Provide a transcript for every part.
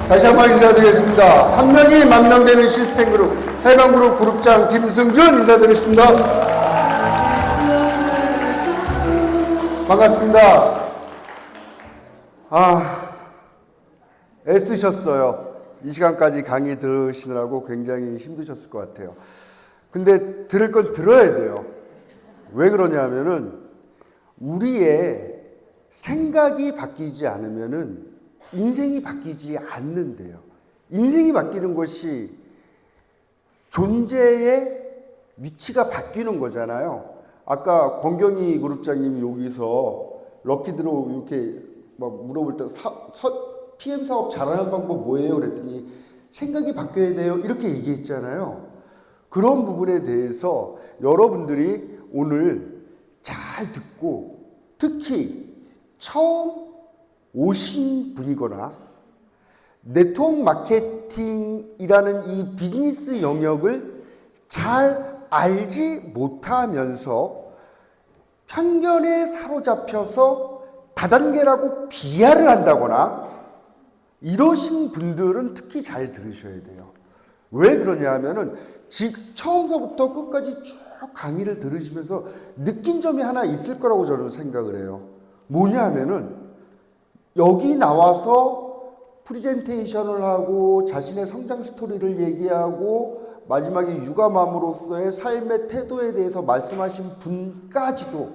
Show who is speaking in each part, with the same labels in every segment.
Speaker 1: 다시 한번 인사드리겠습니다. 한 명이 만 명 되는 시스템 그룹 해강그룹 그룹장 김승준 인사드리겠습니다. 반갑습니다. 애쓰셨어요. 이 시간까지 강의 들으시느라고 굉장히 힘드셨을 것 같아요. 근데 들을 건 들어야 돼요. 왜 그러냐면은 우리의 생각이 바뀌지 않으면은 인생이 바뀌지 않는데요. 인생이 바뀌는 것이 존재의 위치가 바뀌는 거잖아요. 아까 권경희 그룹장님이 여기서 럭키드로 이렇게 막 물어볼 때 PM 사업 잘하는 방법 뭐예요? 그랬더니 생각이 바뀌어야 돼요. 이렇게 얘기했잖아요. 그런 부분에 대해서 여러분들이 오늘 잘 듣고 특히 처음 오신 분이거나 네트워크 마케팅이라는 이 비즈니스 영역을 잘 알지 못하면서 편견에 사로잡혀서 다단계라고 비하를 한다거나 이러신 분들은 특히 잘 들으셔야 돼요. 왜 그러냐 하면은 처음서부터 끝까지 쭉 강의를 들으시면서 느낀 점이 하나 있을 거라고 저는 생각을 해요. 뭐냐 하면은 여기 나와서 프리젠테이션을 하고 자신의 성장 스토리를 얘기하고 마지막에 육아맘으로서의 삶의 태도에 대해서 말씀하신 분까지도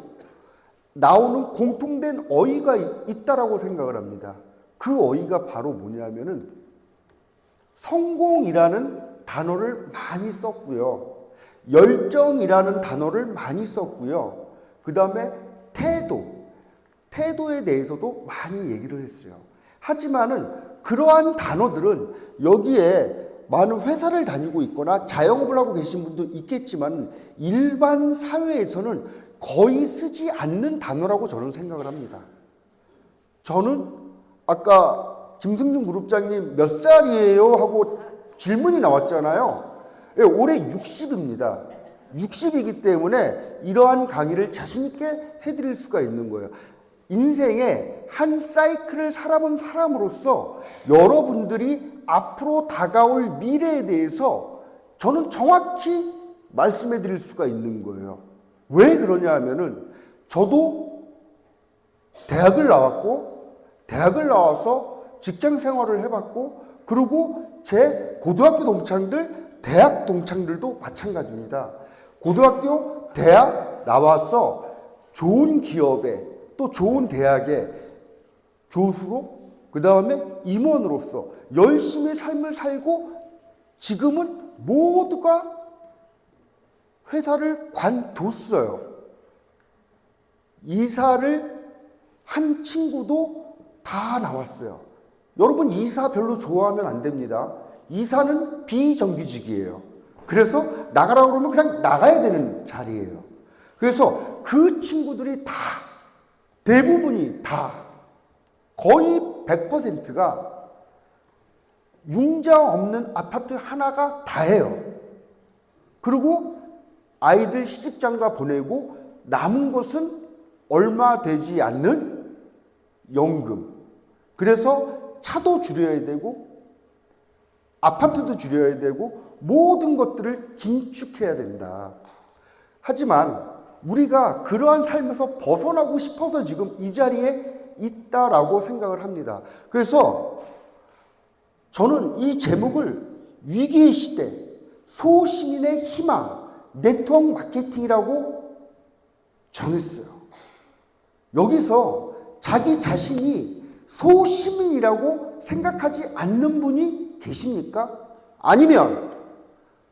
Speaker 1: 나오는 공통된 어휘가 있다라고 생각을 합니다. 그 어휘가 바로 뭐냐면은 성공이라는 단어를 많이 썼고요. 열정이라는 단어를 많이 썼고요. 그 다음에 태도에 대해서도 많이 얘기를 했어요. 하지만은 그러한 단어들은 여기에 많은 회사를 다니고 있거나 자영업을 하고 계신 분도 있겠지만 일반 사회에서는 거의 쓰지 않는 단어라고 저는 생각을 합니다. 저는 아까 김승준 그룹장님 몇 살이에요? 하고 질문이 나왔잖아요. 예, 올해 60입니다. 60이기 때문에 이러한 강의를 자신 있게 해드릴 수가 있는 거예요. 인생의 한 사이클을 살아본 사람으로서 여러분들이 앞으로 다가올 미래에 대해서 저는 정확히 말씀해 드릴 수가 있는 거예요. 왜 그러냐 하면은 저도 대학을 나와서 직장 생활을 해봤고 그리고 제 고등학교 동창들, 대학 동창들도 마찬가지입니다. 고등학교, 대학 나와서 좋은 기업에 또 좋은 대학의 교수로 그 다음에 임원으로서 열심히 삶을 살고 지금은 모두가 회사를 관뒀어요. 이사를 한 친구도 다 나왔어요. 여러분 이사 별로 좋아하면 안 됩니다. 이사는 비정규직이에요. 그래서 나가라고 그러면 그냥 나가야 되는 자리예요. 그래서 그 친구들이 다 대부분이 다 거의 100%가 융자 없는 아파트 하나가 다예요. 그리고 아이들 시집장가 보내고 남은 것은 얼마 되지 않는 연금. 그래서 차도 줄여야 되고 아파트도 줄여야 되고 모든 것들을 긴축해야 된다. 하지만 우리가 그러한 삶에서 벗어나고 싶어서 지금 이 자리에 있다라고 생각을 합니다. 그래서 저는 이 제목을 위기의 시대, 소시민의 희망, 네트워크 마케팅이라고 정했어요. 여기서 자기 자신이 소시민이라고 생각하지 않는 분이 계십니까? 아니면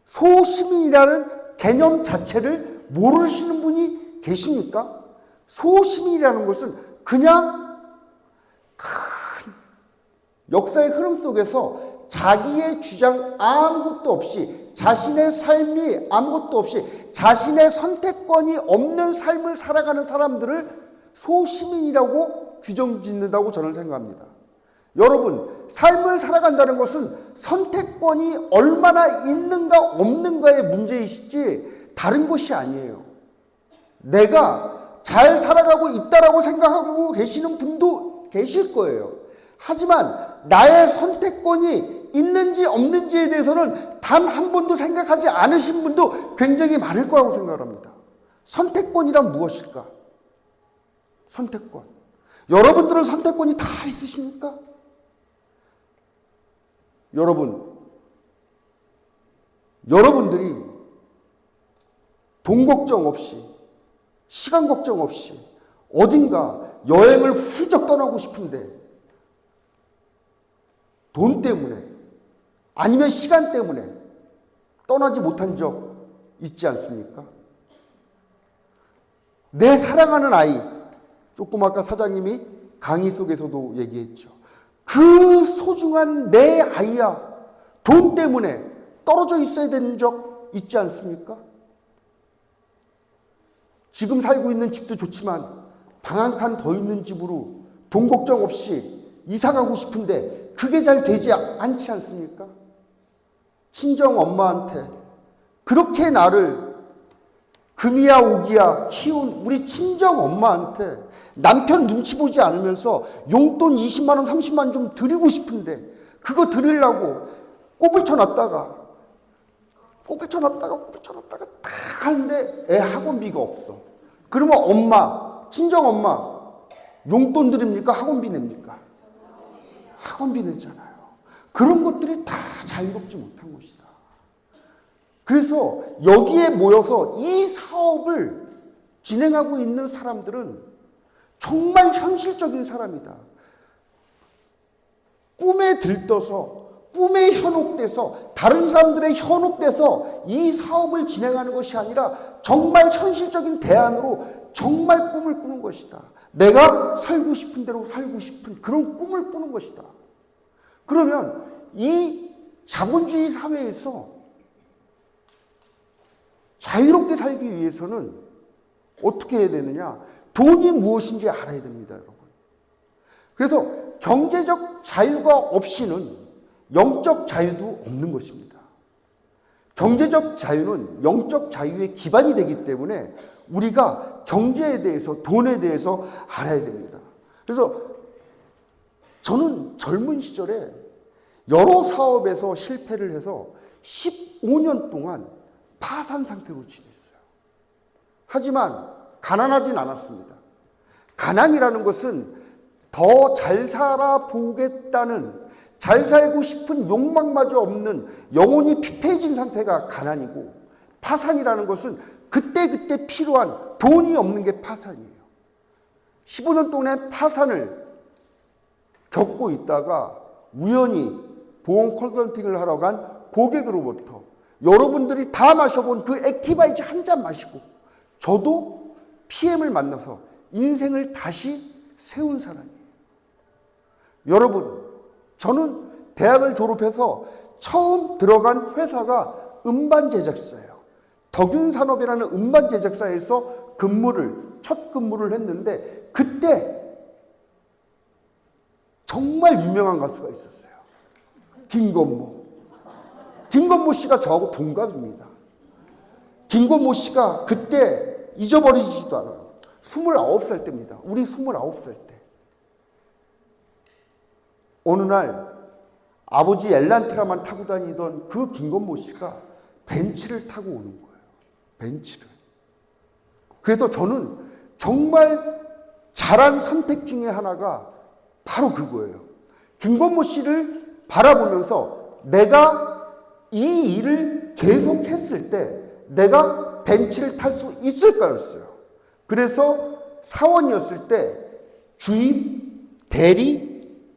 Speaker 1: 소시민이라는 개념 자체를 모르시는 분이 계십니까? 소시민이라는 것은 그냥 큰 역사의 흐름 속에서 자기의 주장 아무것도 없이 자신의 삶이 아무것도 없이 자신의 선택권이 없는 삶을 살아가는 사람들을 소시민이라고 규정짓는다고 저는 생각합니다. 여러분, 삶을 살아간다는 것은 선택권이 얼마나 있는가 없는가의 문제이시지 다른 것이 아니에요. 내가 잘 살아가고 있다라고 생각하고 계시는 분도 계실 거예요. 하지만 나의 선택권이 있는지 없는지에 대해서는 단 한 번도 생각하지 않으신 분도 굉장히 많을 거라고 생각을 합니다. 선택권이란 무엇일까? 선택권. 여러분들은 선택권이 다 있으십니까? 여러분들이 돈 걱정 없이, 시간 걱정 없이 어딘가 여행을 훌쩍 떠나고 싶은데 돈 때문에 아니면 시간 때문에 떠나지 못한 적 있지 않습니까? 내 사랑하는 아이, 조금 아까 사장님이 강의 속에서도 얘기했죠. 그 소중한 내 아이야, 돈 때문에 떨어져 있어야 되는 적 있지 않습니까? 지금 살고 있는 집도 좋지만 방 한 칸 더 있는 집으로 돈 걱정 없이 이사 가고 싶은데 그게 잘 되지 않지 않습니까? 친정 엄마한테 그렇게 나를 금이야 오기야 키운 우리 친정 엄마한테 남편 눈치 보지 않으면서 용돈 20만 원 30만 원 좀 드리고 싶은데 그거 드리려고 꼽을 쳐놨다가 다 하는데 애 학원비가 없어. 그러면 엄마, 친정 엄마 용돈 드립니까? 학원비 냅니까? 학원비 내잖아요. 그런 것들이 다 자유롭지 못한 것이다. 그래서 여기에 모여서 이 사업을 진행하고 있는 사람들은 정말 현실적인 사람이다. 꿈에 들떠서, 꿈에 현혹돼서, 다른 사람들의 현혹돼서 이 사업을 진행하는 것이 아니라 정말 현실적인 대안으로 정말 꿈을 꾸는 것이다. 내가 살고 싶은 대로 살고 싶은 그런 꿈을 꾸는 것이다. 그러면 이 자본주의 사회에서 자유롭게 살기 위해서는 어떻게 해야 되느냐? 돈이 무엇인지 알아야 됩니다, 여러분. 그래서 경제적 자유가 없이는 영적 자유도 없는 것입니다. 경제적 자유는 영적 자유의 기반이 되기 때문에 우리가 경제에 대해서, 돈에 대해서 알아야 됩니다. 그래서 저는 젊은 시절에 여러 사업에서 실패를 해서 15년 동안 파산 상태로 지냈어요. 하지만 가난하진 않았습니다. 가난이라는 것은 더 잘 살아보겠다는, 잘 살고 싶은 욕망마저 없는 영혼이 피폐해진 상태가 가난이고, 파산이라는 것은 그때그때 필요한 돈이 없는 게 파산이에요. 15년 동안의 파산을 겪고 있다가 우연히 보험 컨설팅을 하러 간 고객으로부터 여러분들이 다 마셔본 그 액티바이즈 한 잔 마시고 저도 PM을 만나서 인생을 다시 세운 사람이에요. 여러분, 저는 대학을 졸업해서 처음 들어간 회사가 음반 제작사예요. 덕윤산업이라는 음반 제작사에서 첫 근무를 했는데 그때 정말 유명한 가수가 있었어요. 김건모 씨가 저하고 동갑입니다. 김건모 씨가 그때 잊어버리지도 않아요. 29살 때입니다. 우리 29살 때. 어느 날 아버지 엘란트라만 타고 다니던 그 김건모 씨가 벤츠를 타고 오는 거예요. 벤츠를. 그래서 저는 정말 잘한 선택 중에 하나가 바로 그거예요. 김건모 씨를 바라보면서 내가 이 일을 계속했을 때 내가 벤츠를 탈 수 있을까였어요. 그래서 사원이었을 때 주임, 대리,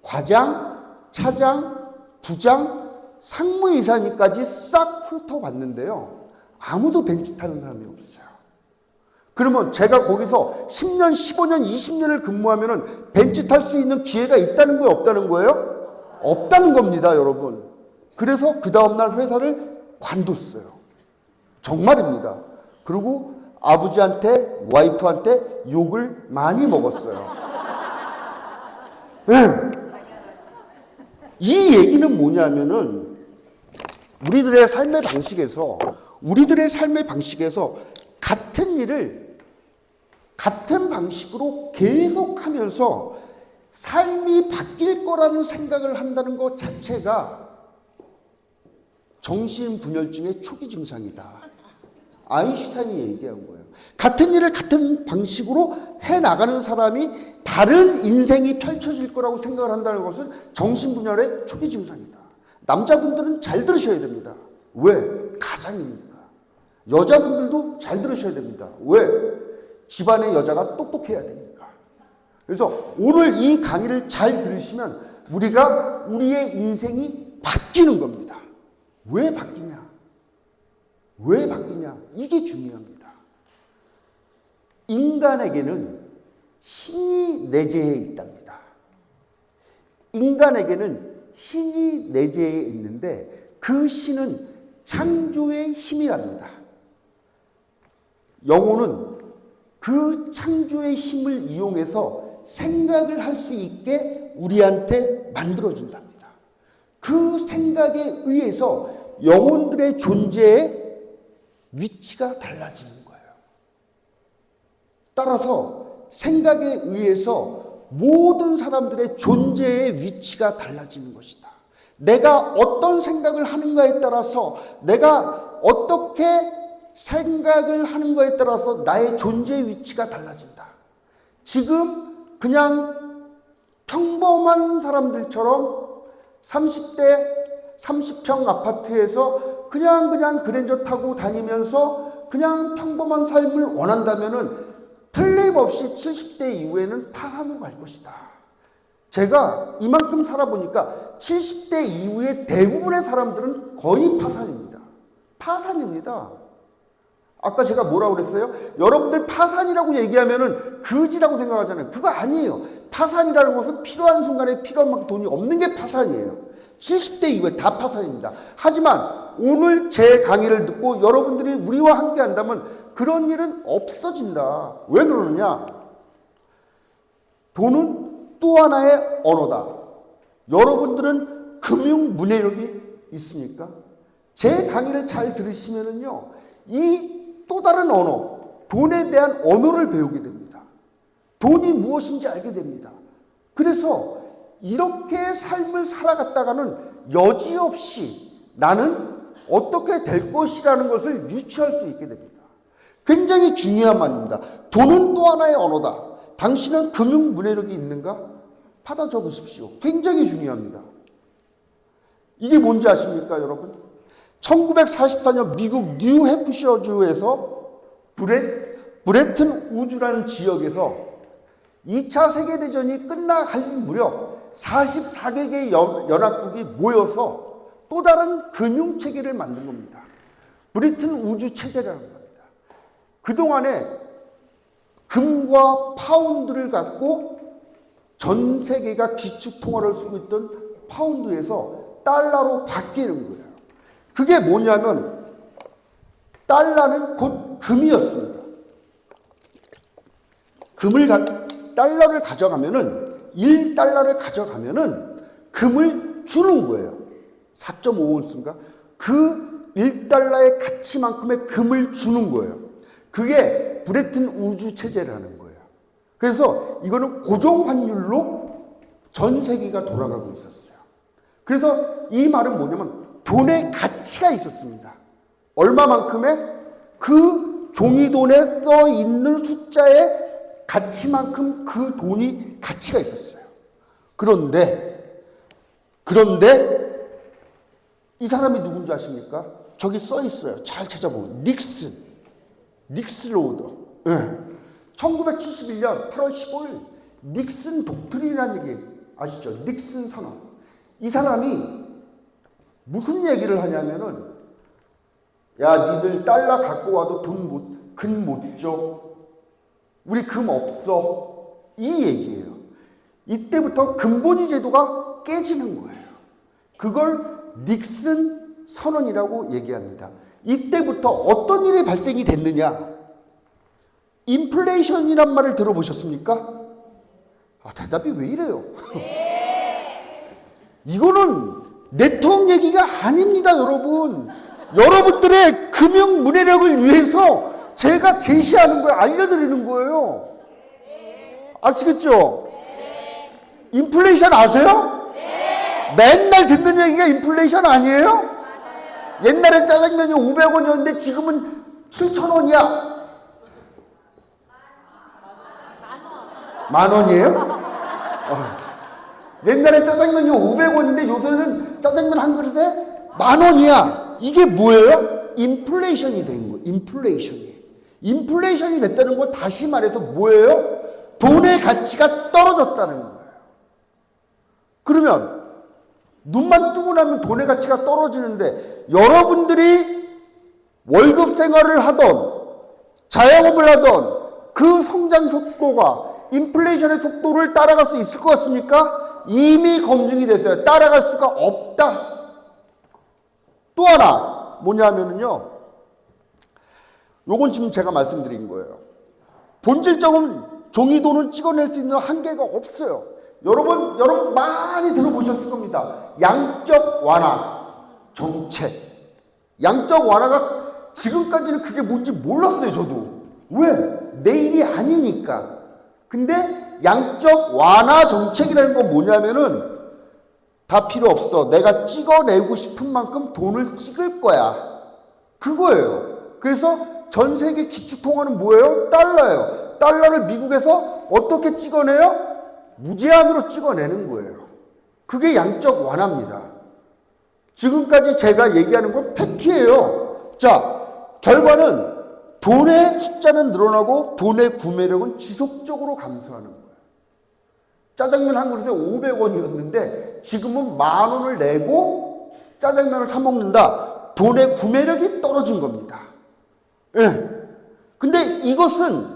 Speaker 1: 과장, 차장, 부장, 상무이사님까지 싹 훑어봤는데요. 아무도 벤츠 타는 사람이 없어요. 그러면 제가 거기서 10년, 15년, 20년을 근무하면 벤츠 탈 수 있는 기회가 있다는 거예요? 없다는 거예요? 없다는 겁니다, 여러분. 그래서 그 다음날 회사를 관뒀어요. 정말입니다. 그리고 아버지한테, 와이프한테 욕을 많이 먹었어요. 네. 이 얘기는 뭐냐면은 우리들의 삶의 방식에서 같은 일을 같은 방식으로 계속하면서 삶이 바뀔 거라는 거라는 생각을 한다는 것 자체가 정신분열증의 초기 증상이다. 아인슈타인이 얘기한 거예요. 같은 일을 같은 방식으로 해나가는 사람이 다른 인생이 펼쳐질 거라고 생각을 한다는 것은 정신분열의 초기 증상이다. 남자분들은 잘 들으셔야 됩니다. 왜? 가장이니까. 여자분들도 잘 들으셔야 됩니다. 왜? 집안의 여자가 똑똑해야 되니까. 그래서 오늘 이 강의를 잘 들으시면 우리의 인생이 바뀌는 겁니다. 왜 바뀌냐? 왜 바뀌냐? 이게 중요합니다. 인간에게는 신이 내재해 있답니다. 인간에게는 신이 내재해 있는데 그 신은 창조의 힘이랍니다. 영혼은 그 창조의 힘을 이용해서 생각을 할 수 있게 우리한테 만들어준답니다. 그 생각에 의해서 영혼들의 존재의 위치가 달라지는 거예요. 따라서 생각에 의해서 모든 사람들의 존재의 위치가 달라지는 것이다. 내가 어떤 생각을 하는가에 따라서, 내가 어떻게 생각을 하는 거에 따라서 나의 존재의 위치가 달라진다. 지금 그냥 평범한 사람들처럼 30대 30평 아파트에서 그냥 그랜저 타고 다니면서 그냥 평범한 삶을 원한다면은 틀림없이 70대 이후에는 파산으로 갈 것이다. 제가 이만큼 살아보니까 70대 이후에 대부분의 사람들은 거의 파산입니다. 파산입니다. 아까 제가 뭐라고 그랬어요? 여러분들 파산이라고 얘기하면은 거지라고 생각하잖아요. 그거 아니에요. 파산이라는 것은 필요한 순간에 필요한 만큼 돈이 없는 게 파산이에요. 70대 이후에 다 파산입니다. 하지만 오늘 제 강의를 듣고 여러분들이 우리와 함께 한다면 그런 일은 없어진다. 왜 그러느냐? 돈은 또 하나의 언어다. 여러분들은 금융 문해력이 있습니까? 제 강의를 잘 들으시면은요, 이 또 다른 언어, 돈에 대한 언어를 배우게 됩니다. 돈이 무엇인지 알게 됩니다. 그래서 이렇게 삶을 살아갔다가는 여지없이 나는 어떻게 될 것이라는 것을 유추할 수 있게 됩니다. 굉장히 중요한 말입니다. 돈은 또 하나의 언어다. 당신은 금융 문해력이 있는가? 받아 적으십시오. 굉장히 중요합니다. 이게 뭔지 아십니까, 여러분? 1944년 미국 뉴햄프셔주에서 브레튼 우주라는 지역에서 2차 세계대전이 끝나갈 무렵 44개의 연합국이 모여서 또 다른 금융체계를 만든 겁니다. 브레튼 우주 체제라는 겁니다. 그동안에 금과 파운드를 갖고 전 세계가 기축통화를 쓰고 있던 파운드에서 달러로 바뀌는 거예요. 그게 뭐냐면 달러는 곧 금이었습니다. 달러를 가져가면은 1달러를 가져가면은 금을 주는 거예요. 4.5온스인가? 그 1달러의 가치만큼의 금을 주는 거예요. 그게 브레튼 우주 체제라는 거예요. 그래서 이거는 고정 환율로 전 세계가 돌아가고 있었어요. 그래서 이 말은 뭐냐면 돈의 가치가 있었습니다. 얼마만큼의? 그 종이돈에 써 있는 숫자의 가치만큼 그 돈이 가치가 있었어요. 그런데 이 사람이 누군지 아십니까? 저기 써 있어요. 잘 찾아보면 닉슨 로더. 네. 1971년 8월 15일 닉슨 독트린이라는 얘기 아시죠? 닉슨 선언. 이 사람이 무슨 얘기를 하냐면은, 야, 니들 달러 갖고 와도 금 못 줘. 우리 금 없어. 이 얘기예요. 이때부터 금본위 제도가 깨지는 거예요. 그걸 닉슨 선언이라고 얘기합니다. 이때부터 어떤 일이 발생이 됐느냐? 인플레이션이란 말을 들어보셨습니까? 대답이 왜 이래요? 이거는 네트워크 얘기가 아닙니다, 여러분. 여러분들의 금융 문해력을 위해서 제가 제시하는 걸 알려드리는 거예요. 아시겠죠? 인플레이션 아세요? 맨날 듣는 얘기가 인플레이션 아니에요? 옛날에 짜장면이 500원이었는데 지금은 7,000원이야. 만 원이에요? 옛날에 짜장면이 500원인데 요새는 짜장면 한 그릇에 만 원이야. 이게 뭐예요? 인플레이션이 된 거예요. 인플레이션이 됐다는 건 다시 말해서 뭐예요? 돈의 가치가 떨어졌다는 거예요. 그러면 눈만 뜨고 나면 돈의 가치가 떨어지는데 여러분들이 월급 생활을 하던 자영업을 하던 그 성장 속도가 인플레이션의 속도를 따라갈 수 있을 것 같습니까? 이미 검증이 됐어요. 따라갈 수가 없다. 또 하나 뭐냐면요. 요건 지금 제가 말씀드린 거예요. 본질적인 종이돈은 찍어낼 수 있는 한계가 없어요. 여러분 많이 들어보셨을 겁니다. 양적 완화 정책. 양적 완화가 지금까지는 그게 뭔지 몰랐어요, 저도. 왜? 내일이 아니니까. 근데 양적 완화 정책이라는 건 뭐냐면은 다 필요 없어. 내가 찍어내고 싶은 만큼 돈을 찍을 거야. 그거예요. 그래서 전 세계 기축통화는 뭐예요? 달러예요. 달러를 미국에서 어떻게 찍어내요? 무제한으로 찍어내는 거예요. 그게 양적 완화입니다. 지금까지 제가 얘기하는 건 팩트예요. 자, 결과는 돈의 숫자는 늘어나고 돈의 구매력은 지속적으로 감소하는 거예요. 짜장면 한 그릇에 500원이었는데 지금은 만 원을 내고 짜장면을 사 먹는다. 돈의 구매력이 떨어진 겁니다. 예. 근데 이것은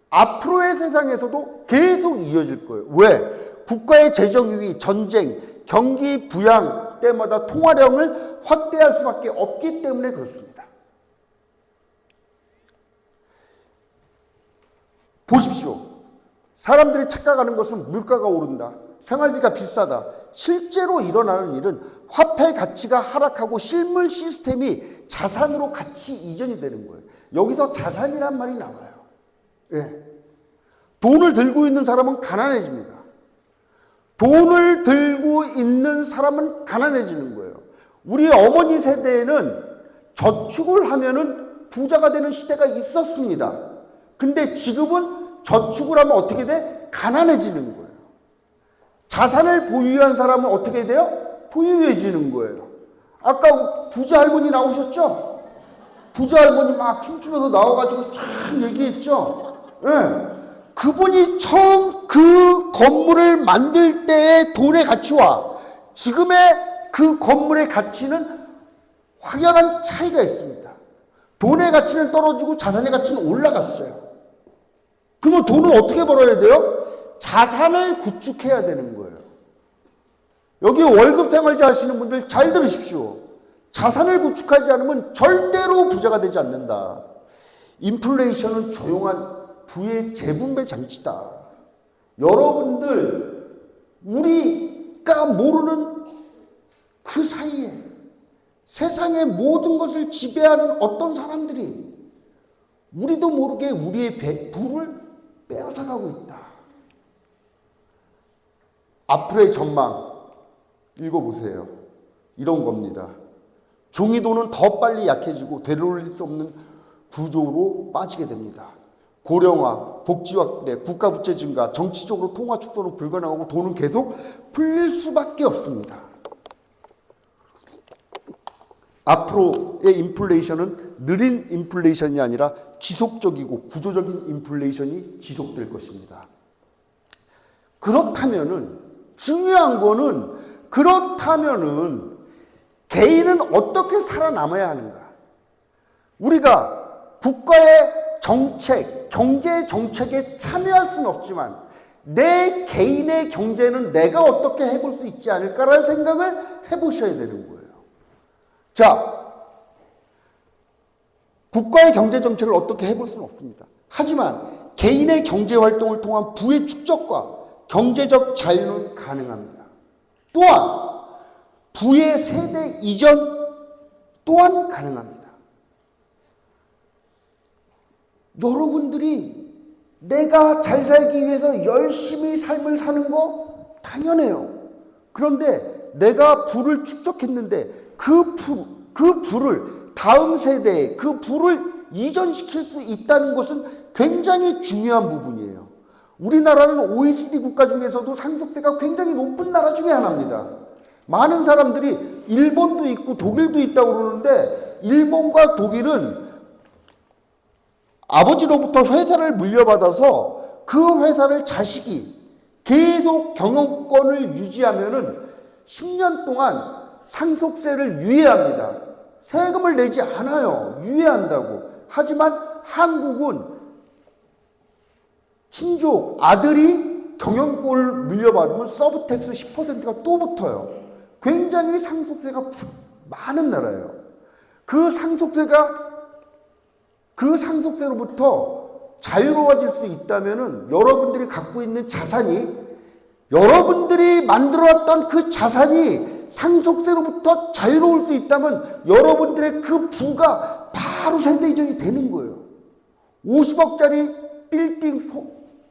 Speaker 1: 앞으로의 세상에서도 계속 이어질 거예요. 왜? 국가의 재정위기, 전쟁, 경기 부양 때마다 통화량을 확대할 수밖에 없기 때문에 그렇습니다. 보십시오. 사람들이 착각하는 것은 물가가 오른다. 생활비가 비싸다. 실제로 일어나는 일은 화폐 가치가 하락하고 실물 시스템이 자산으로 가치 이전이 되는 거예요. 여기서 자산이란 말이 나와요. 예. 돈을 들고 있는 사람은 가난해집니다. 돈을 들고 있는 사람은 가난해지는 거예요. 우리 어머니 세대에는 저축을 하면은 부자가 되는 시대가 있었습니다. 근데 지금은 저축을 하면 어떻게 돼? 가난해지는 거예요. 자산을 보유한 사람은 어떻게 돼요? 부유해지는 거예요. 아까 부자 할머니 나오셨죠? 부자 할머니 막 춤추면서 나와가지고 참 얘기했죠? 예. 그분이 처음 그 건물을 만들 때의 돈의 가치와 지금의 그 건물의 가치는 확연한 차이가 있습니다. 돈의 가치는 떨어지고 자산의 가치는 올라갔어요. 그러면 돈을 어떻게 벌어야 돼요? 자산을 구축해야 되는 거예요. 여기 월급 생활자 하시는 분들 잘 들으십시오. 자산을 구축하지 않으면 절대로 부자가 되지 않는다. 인플레이션은 조용한 부의 재분배 장치다. 여러분들 우리가 모르는 그 사이에 세상의 모든 것을 지배하는 어떤 사람들이 우리도 모르게 우리의 부를 빼앗아가고 있다. 앞으로의 전망 읽어보세요. 이런 겁니다. 종이돈은 더 빨리 약해지고 되돌릴 수 없는 구조로 빠지게 됩니다. 고령화, 복지 확대, 국가 부채 증가, 정치적으로 통화 축소는 불가능하고 돈은 계속 풀릴 수밖에 없습니다. 앞으로의 인플레이션은 느린 인플레이션이 아니라 지속적이고 구조적인 인플레이션이 지속될 것입니다. 그렇다면은 중요한 거는 그렇다면은 개인은 어떻게 살아남아야 하는가? 우리가 국가의 정책, 경제 정책에 참여할 수는 없지만 내 개인의 경제는 내가 어떻게 해볼 수 있지 않을까라는 생각을 해보셔야 되는 거예요. 자, 국가의 경제 정책을 어떻게 해볼 수는 없습니다. 하지만 개인의 경제 활동을 통한 부의 축적과 경제적 자유는 가능합니다. 또한 부의 세대 이전 또한 가능합니다. 여러분들이 내가 잘 살기 위해서 열심히 삶을 사는 거 당연해요. 그런데 내가 부를 축적했는데 그 부를 다음 세대에 그 부를 이전시킬 수 있다는 것은 굉장히 중요한 부분이에요. 우리나라는 OECD 국가 중에서도 상속세가 굉장히 높은 나라 중에 하나입니다. 많은 사람들이 일본도 있고 독일도 있다고 그러는데 일본과 독일은 아버지로부터 회사를 물려받아서 그 회사를 자식이 계속 경영권을 유지하면은 10년 동안 상속세를 유예합니다. 세금을 내지 않아요. 유예한다고. 하지만 한국은 친족, 아들이 경영권을 물려받으면 서브텍스 10%가 또 붙어요. 굉장히 상속세가 많은 나라예요. 그 상속세로부터 자유로워질 수 있다면은 여러분들이 갖고 있는 자산이 여러분들이 만들어왔던 그 자산이 상속세로부터 자유로울 수 있다면 여러분들의 그 부가 바로 세대 이전이 되는 거예요. 50억짜리 빌딩,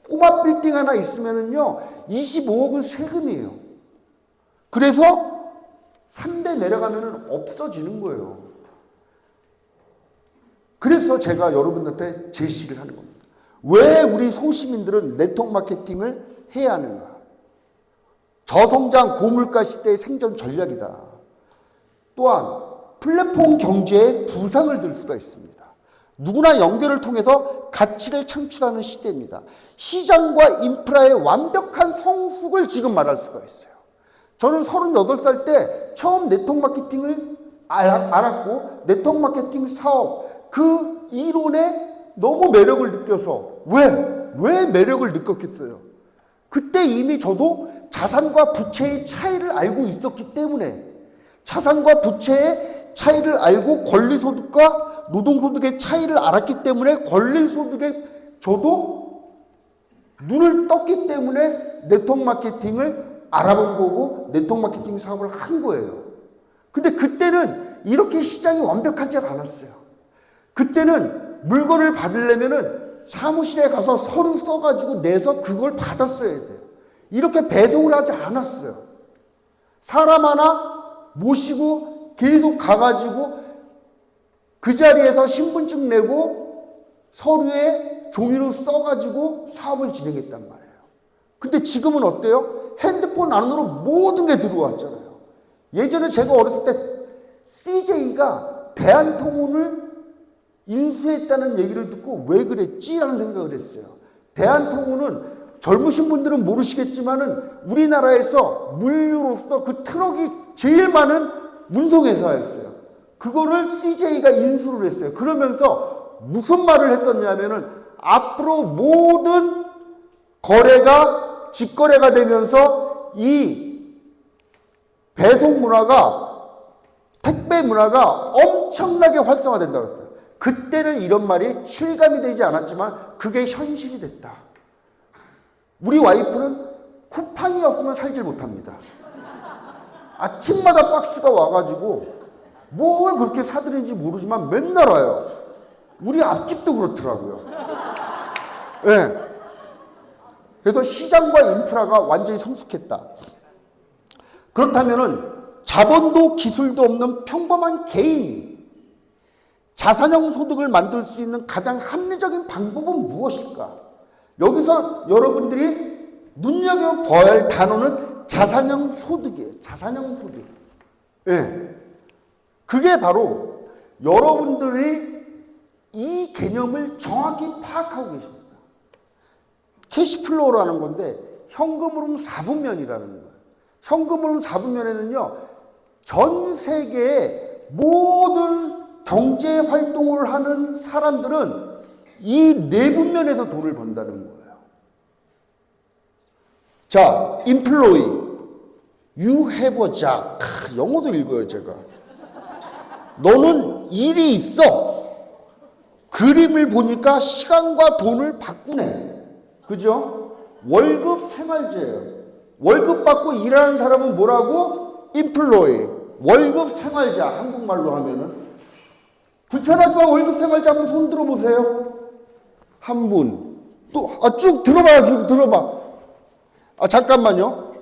Speaker 1: 꼬마 빌딩 하나 있으면은요, 25억은 세금이에요. 그래서 3대 내려가면은 없어지는 거예요. 그래서 제가 여러분들한테 제시를 하는 겁니다. 왜 우리 소시민들은 네트워크 마케팅을 해야 하는가? 저성장 고물가 시대의 생존 전략이다. 또한 플랫폼 경제에 부상을 들 수가 있습니다. 누구나 연결을 통해서 가치를 창출하는 시대입니다. 시장과 인프라의 완벽한 성숙을 지금 말할 수가 있어요. 저는 38살 때 처음 네트워크 마케팅을 알았고 네트워크 마케팅 사업 그 이론에 너무 매력을 느껴서 왜 매력을 느꼈겠어요? 그때 이미 저도 자산과 부채의 차이를 알고 있었기 때문에 자산과 부채의 차이를 알고 권리소득과 노동소득의 차이를 알았기 때문에 권리소득에 저도 눈을 떴기 때문에 네트워크 마케팅을 알아본 거고 네트워크 마케팅 사업을 한 거예요. 근데 그때는 이렇게 시장이 완벽하지 않았어요. 그때는 물건을 받으려면은 사무실에 가서 서류 써가지고 내서 그걸 받았어야 돼요. 이렇게 배송을 하지 않았어요. 사람 하나 모시고 계속 가가지고 그 자리에서 신분증 내고 서류에 종이로 써가지고 사업을 진행했단 말이에요. 근데 지금은 어때요? 핸드폰 안으로 모든 게 들어왔잖아요. 예전에 제가 어렸을 때 CJ가 대한통운을 인수했다는 얘기를 듣고 왜 그랬지? 라는 생각을 했어요. 대한통운은 젊으신 분들은 모르시겠지만은 우리나라에서 물류로서 그 트럭이 제일 많은 운송회사였어요. 그거를 CJ가 인수를 했어요. 그러면서 무슨 말을 했었냐면은 앞으로 모든 거래가 직거래가 되면서 이 배송 문화가 택배 문화가 엄청나게 활성화된다고 했어요. 그때는 이런 말이 실감이 되지 않았지만 그게 현실이 됐다. 우리 와이프는 쿠팡이 없으면 살질 못합니다. 아침마다 박스가 와가지고 뭘 그렇게 사드는지 모르지만 맨날 와요. 우리 앞집도 그렇더라고요. 네. 그래서 시장과 인프라가 완전히 성숙했다. 그렇다면은 자본도 기술도 없는 평범한 개인이 자산형 소득을 만들 수 있는 가장 합리적인 방법은 무엇일까? 여기서 여러분들이 눈여겨봐야 할 단어는 자산형 소득이에요. 자산형 소득. 예. 그게 바로 여러분들이 이 개념을 정확히 파악하고 계십니다. 캐시플로우라는 건데 현금흐름 4분면이라는 거예요. 현금흐름 4분면에는요. 전 세계의 모든 경제 활동을 하는 사람들은 이 네 분면에서 돈을 번다는 거예요. 자, employee, you have a job. 영어도 읽어요, 제가. 너는 일이 있어. 그림을 보니까 시간과 돈을 바꾸네. 그죠? 월급 생활제예요. 월급 받고 일하는 사람은 뭐라고? employee, 월급 생활자. 한국말로 하면은. 불편하지만 월급 생활자 한번 손 들어보세요. 한 분. 또, 쭉 들어봐요. 쭉 들어봐. 잠깐만요.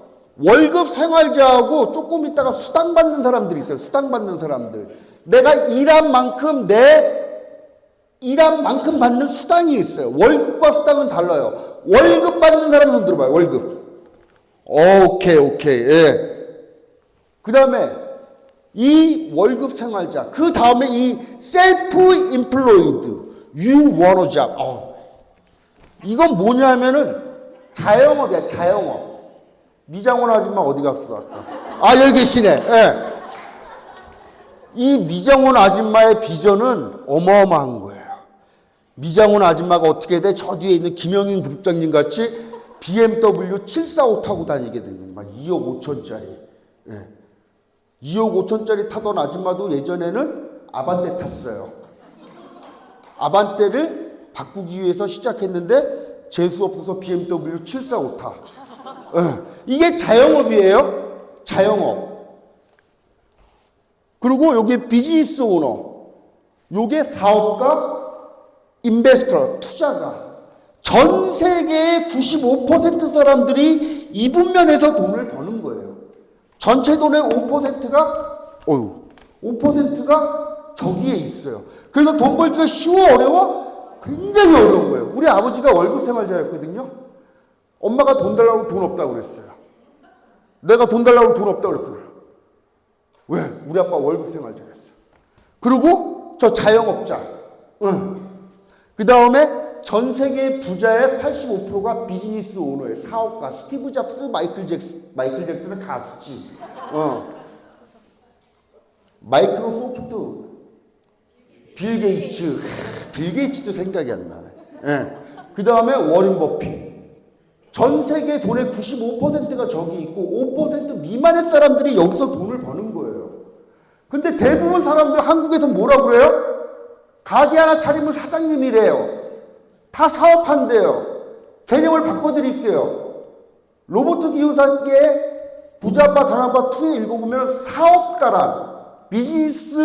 Speaker 1: 월급 생활자하고 조금 있다가 수당 받는 사람들이 있어요. 수당 받는 사람들. 내가 일한 만큼 일한 만큼 받는 수당이 있어요. 월급과 수당은 달라요. 월급 받는 사람 손 들어봐요. 월급. 오케이. 예. 그 다음에 이 월급 생활자. 그 다음에 이 셀프 임플로이드. You want a job. 이건 뭐냐면은 자영업이야. 자영업. 미장원 아줌마 어디 갔어? 아까. 여기 계시네. 예. 이 미장원 아줌마의 비전은 어마어마한 거예요. 미장원 아줌마가 어떻게 돼? 저 뒤에 있는 김영인 그룹장님 같이 BMW 745 타고 다니게 되는 거예요. 2억 5천짜리. 예. 2억 5천짜리 타던 아줌마도 예전에는 아반떼 탔어요. 아반떼를 바꾸기 위해서 시작했는데 재수 없어서 BMW 745 타. 이게 자영업이에요. 자영업. 그리고 여기 비즈니스 오너. 요게 사업가, 인베스터, 투자가. 전 세계의 95% 사람들이 이 분면에서 돈을 버는 거예요. 전체 돈의 5%가 저기에 있어요. 그래서 돈 벌기가 쉬워, 어려워? 굉장히 어려운 거예요. 우리 아버지가 월급 생활자였거든요. 엄마가 돈 달라고 돈 없다고 그랬어요. 내가 돈 달라고 돈 없다고 그랬어요. 왜? 우리 아빠 월급 생활자였어. 그리고 저 자영업자. 그 다음에 전 세계 부자의 85%가 비즈니스 오너예요. 사업가. 스티브 잡스, 마이클 잭슨은 가수지. 마이크로소프트. 빌 게이츠도 생각이 안 나네. 예. 그 다음에 워렌 버핏. 전 세계 돈의 95%가 저기 있고 5% 미만의 사람들이 여기서 돈을 버는 거예요. 근데 대부분 사람들 한국에서 뭐라고 그래요? 가게 하나 차리면 사장님이래요. 다 사업한대요. 개념을 바꿔드릴게요. 로버트 기요사키의 부자빠 가난빠 2에 읽어보면 사업가란 비즈니스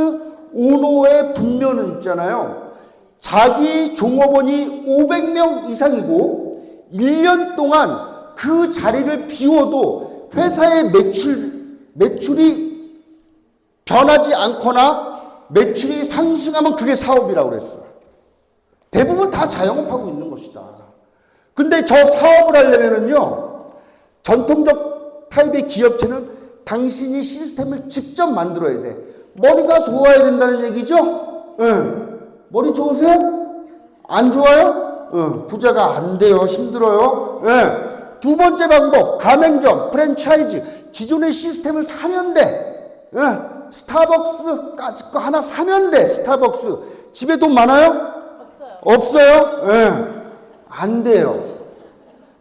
Speaker 1: 오너의 분면은 있잖아요. 자기 종업원이 500명 이상이고 1년 동안 그 자리를 비워도 회사의 매출이 변하지 않거나 매출이 상승하면 그게 사업이라고 그랬어요. 대부분 다 자영업하고 있는 것이다. 근데 저 사업을 하려면은요, 전통적 타입의 기업체는 당신이 시스템을 직접 만들어야 돼. 머리가 좋아야 된다는 얘기죠? 머리 좋으세요? 안 좋아요? 부자가 안 돼요. 힘들어요. 두 번째 방법, 가맹점, 프랜차이즈. 기존의 시스템을 사면 돼. 스타벅스까지 거 하나 사면 돼. 스타벅스. 집에 돈 많아요? 없어요? 안 돼요.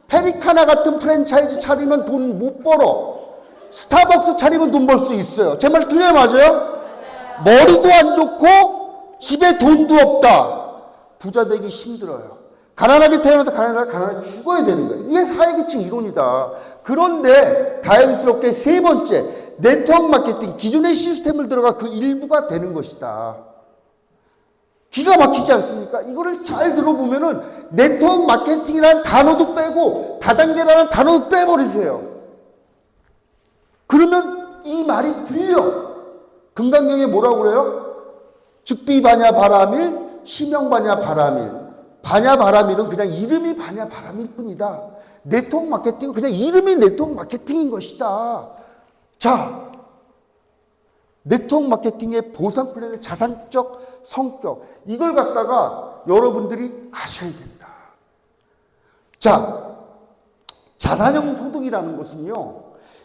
Speaker 1: 페리카나 같은 프랜차이즈 차리면 돈 못 벌어. 스타벅스 차리면 돈 벌 수 있어요. 제 말 틀려요? 맞아요? 머리도 안 좋고 집에 돈도 없다. 부자 되기 힘들어요. 가난하게 태어나서 가난하게 죽어야 되는 거예요. 이게 사회계층 이론이다. 그런데 다행스럽게 세 번째, 네트워크 마케팅. 기존의 시스템을 들어가 그 일부가 되는 것이다. 기가 막히지 않습니까? 이거를 잘 들어보면은 네트워크 마케팅이라는 단어도 빼고 다단계라는 단어도 빼버리세요. 그러면 이 말이 들려. 금강경에 뭐라고 그래요? 즉비반야 바라밀, 시명반야 바라밀. 반야 바라밀은 그냥 이름이 반야 바라밀 뿐이다. 네트워크 마케팅은 그냥 이름이 네트워크 마케팅인 것이다. 자, 네트워크 마케팅의 보상 플랜의 자산적 성격, 이걸 갖다가 여러분들이 아셔야 됩니다. 자, 자산형 소득이라는 것은요,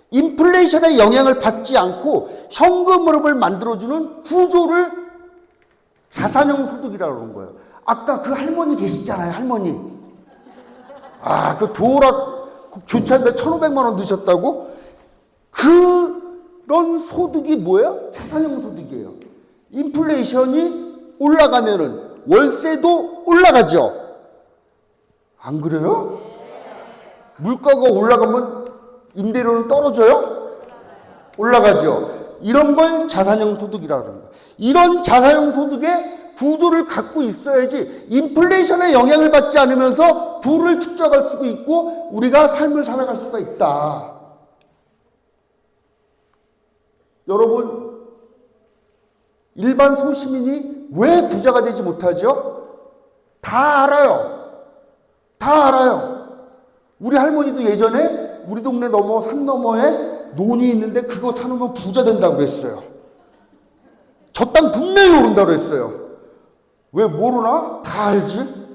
Speaker 1: 인플레이션의 영향을 받지 않고 현금 흐름을 만들어주는 구조를 자산형 소득이라고 하는 거예요. 아까 그 할머니 계시잖아요, 할머니. 그 도락 교체하는데 1,500만 원 드셨다고? 그런 소득이 뭐예요? 자산형 소득이에요. 인플레이션이 올라가면은 월세도 올라가죠. 안 그래요? 물가가 올라가면 임대료는 떨어져요? 올라가죠. 이런 걸 자산형 소득이라고 하는 거예요. 이런 자산형 소득의 구조를 갖고 있어야지 인플레이션의 영향을 받지 않으면서 부를 축적할 수가 있고 우리가 삶을 살아갈 수가 있다. 여러분, 일반 소시민이 왜 부자가 되지 못하죠? 다 알아요. 다 알아요. 우리 할머니도 예전에 우리 동네 넘어 산 너머에 논이 있는데 그거 사놓으면 부자 된다고 그랬어요. 저 땅 분명히 오른다고 그랬어요. 왜 모르나? 다 알지?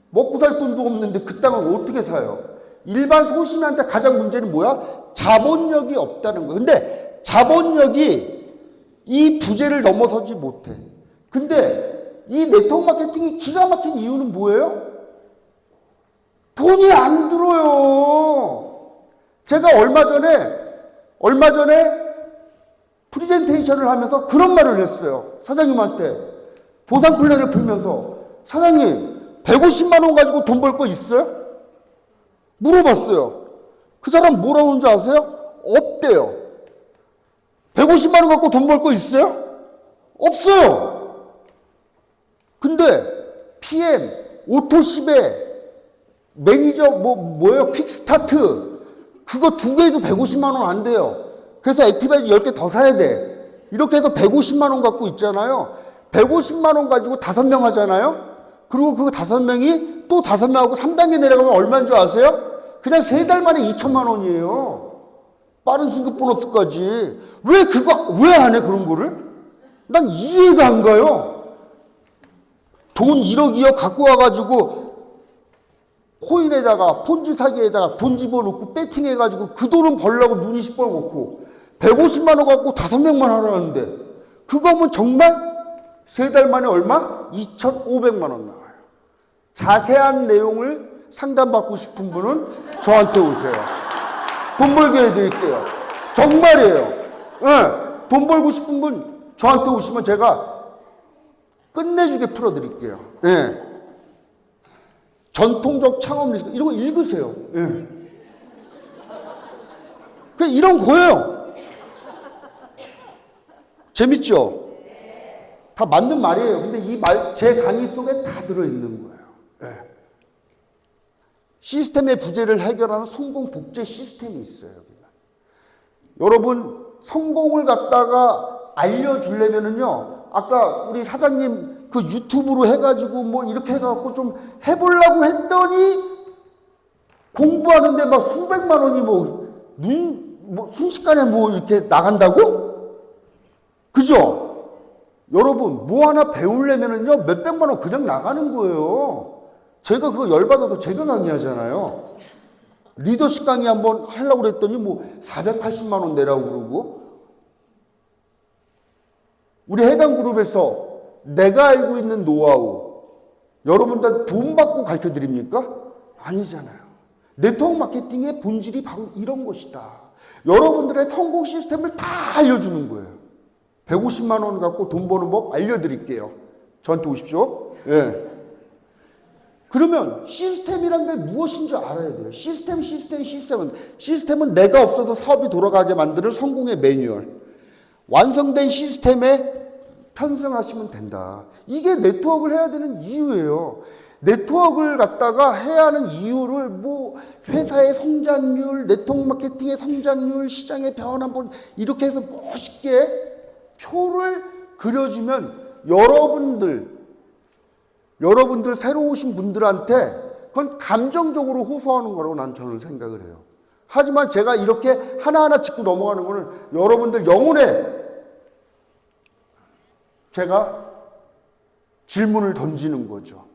Speaker 1: 먹고 살 돈도 없는데 그 땅을 어떻게 사요? 일반 소시민한테 가장 문제는 뭐야? 자본력이 없다는 거예요. 근데 자본력이 이 부재를 넘어서지 못해. 근데 이 네트워크 마케팅이 기가 막힌 이유는 뭐예요? 돈이 안 들어요. 제가 얼마 전에 프리젠테이션을 하면서 그런 말을 했어요. 사장님한테 보상 플랜을 풀면서, 사장님 150만 원 가지고 돈 벌 거 있어요? 물어봤어요. 그 사람 뭐라고 하는지 아세요? 없대요. 150만 원 갖고 돈 벌 거 있어요? 없어요. 근데 PM, 오토십에 매니저 뭐예요? 퀵스타트 그거 두 개도 150만 원 안 돼요. 그래서 액티바이즈 10개 더 사야 돼. 이렇게 해서 150만 원 갖고 있잖아요. 150만 원 가지고 5명 하잖아요. 그리고 그 5명이 또 5명하고 3단계 내려가면 얼마인 줄 아세요? 그냥 3달 만에 2천만 원이에요. 빠른 승급 보너스까지. 왜 안 해, 그런 거를? 난 이해가 안 가요. 돈 1억, 2억 갖고 와가지고 코인에다가 폰지 사기에다가 돈 집어넣고 배팅해가지고 그 돈은 벌려고 눈이 시뻘겋고 150만 원 갖고 5명만 하라는데 그거 하면 정말 3달 만에 얼마? 2,500만 원 나와요. 자세한 내용을 상담받고 싶은 분은 저한테 오세요. 돈 벌게 해드릴게요. 정말이에요. 네, 돈 벌고 싶은 분 저한테 오시면 제가 끝내주게 풀어드릴게요. 네. 전통적 창업 리스크 이런 거 읽으세요. 네. 그냥 이런 거예요. 재밌죠? 다 맞는 말이에요. 근데 이 말, 제 강의 속에 다 들어있는 거예요. 네. 시스템의 부재를 해결하는 성공 복제 시스템이 있어요. 여러분, 성공을 갖다가 알려주려면은요, 아까 우리 사장님 그 유튜브로 해가지고 뭐 이렇게 해갖고 좀 해보려고 했더니 공부하는데 막 수백만 원이 순식간에 이렇게 나간다고? 그죠? 여러분, 뭐 하나 배우려면은요, 몇백만 원 그냥 나가는 거예요. 제가 그거 열받아서 제가 강의하잖아요. 리더십 강의 한번 하려고 그랬더니 480만 원 내라고 그러고. 우리 해당 그룹에서 내가 알고 있는 노하우, 여러분들 돈 받고 가르쳐 드립니까? 아니잖아요. 네트워크 마케팅의 본질이 바로 이런 것이다. 여러분들의 성공 시스템을 다 알려주는 거예요. 150만 원 갖고 돈 버는 법 알려드릴게요. 저한테 오십시오. 예. 그러면 시스템이란 게 무엇인지 알아야 돼요. 시스템은 내가 없어도 사업이 돌아가게 만드는 성공의 매뉴얼. 완성된 시스템에 편승하시면 된다. 이게 네트워크를 해야 되는 이유예요. 네트워크를 갖다가 해야 하는 이유를 회사의 성장률, 네트워크 마케팅의 성장률, 시장의 변화 이렇게 해서 멋있게 표를 그려주면 여러분들 새로 오신 분들한테 그건 감정적으로 호소하는 거라고 저는 생각을 해요. 하지만 제가 이렇게 하나하나 짚고 넘어가는 거는 여러분들 영혼에 제가 질문을 던지는 거죠.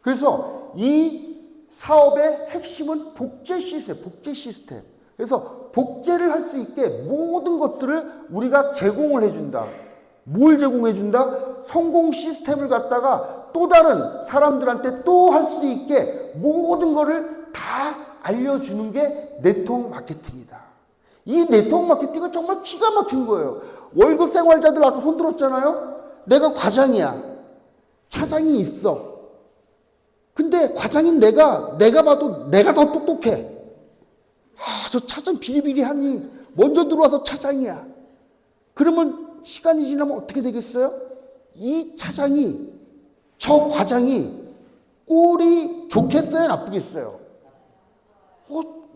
Speaker 1: 그래서 이 사업의 핵심은 복제 시스템. 그래서 복제를 할 수 있게 모든 것들을 우리가 제공을 해준다. 뭘 제공해준다? 성공 시스템을 갖다가 또 다른 사람들한테 또 할 수 있게 모든 거를 다 알려주는 게 네트워크 마케팅이다. 이 네트워크 마케팅은 정말 기가 막힌 거예요. 월급 생활자들 아까 손 들었잖아요. 내가 과장이야. 차장이 있어. 근데 과장인 내가 봐도 내가 더 똑똑해. 저 차장 비리비리하니 먼저 들어와서 차장이야. 그러면 시간이 지나면 어떻게 되겠어요? 이 차장이, 저 과장이 꼴이 좋겠어요? 나쁘겠어요?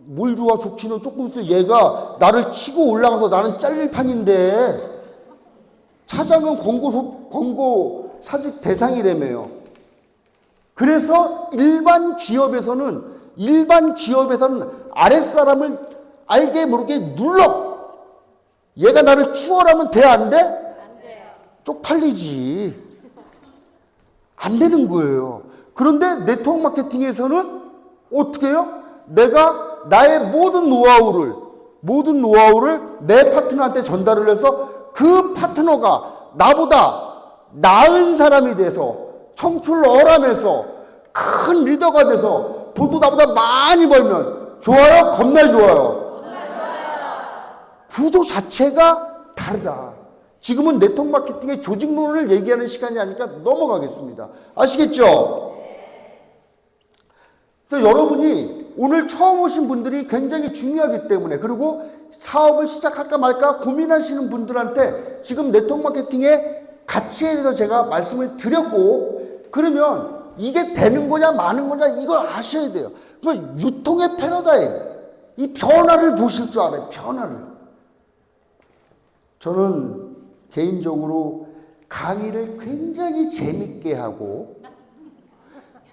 Speaker 1: 뭘 좋아, 좋기는 조금 있어. 얘가 나를 치고 올라가서 나는 잘릴 판인데 차장은 권고 사직 대상이라며요. 그래서 일반 기업에서는 아랫사람을 알게 모르게 눌러. 얘가 나를 추월하면 돼, 안 돼?
Speaker 2: 안 돼요.
Speaker 1: 쪽팔리지. 안 되는 거예요. 그런데 네트워크 마케팅에서는 어떻게 해요? 내가 나의 모든 노하우를 내 파트너한테 전달을 해서 그 파트너가 나보다 나은 사람이 돼서 청출어람해서 큰 리더가 돼서 돈도 나보다 많이 벌면 좋아요? 겁나 좋아요? 구조 자체가 다르다. 지금은 네트워크 마케팅의 조직론을 얘기하는 시간이 아니니까 넘어가겠습니다. 아시겠죠? 그래서 여러분이 오늘 처음 오신 분들이 굉장히 중요하기 때문에, 그리고 사업을 시작할까 말까 고민하시는 분들한테 지금 네트워크 마케팅의 가치에 대해서 제가 말씀을 드렸고, 그러면 이게 되는 거냐 마는 거냐 이걸 아셔야 돼요. 그러면 유통의 패러다임, 이 변화를 보실 줄 알아요. 변화를. 저는 개인적으로 강의를 굉장히 재밌게 하고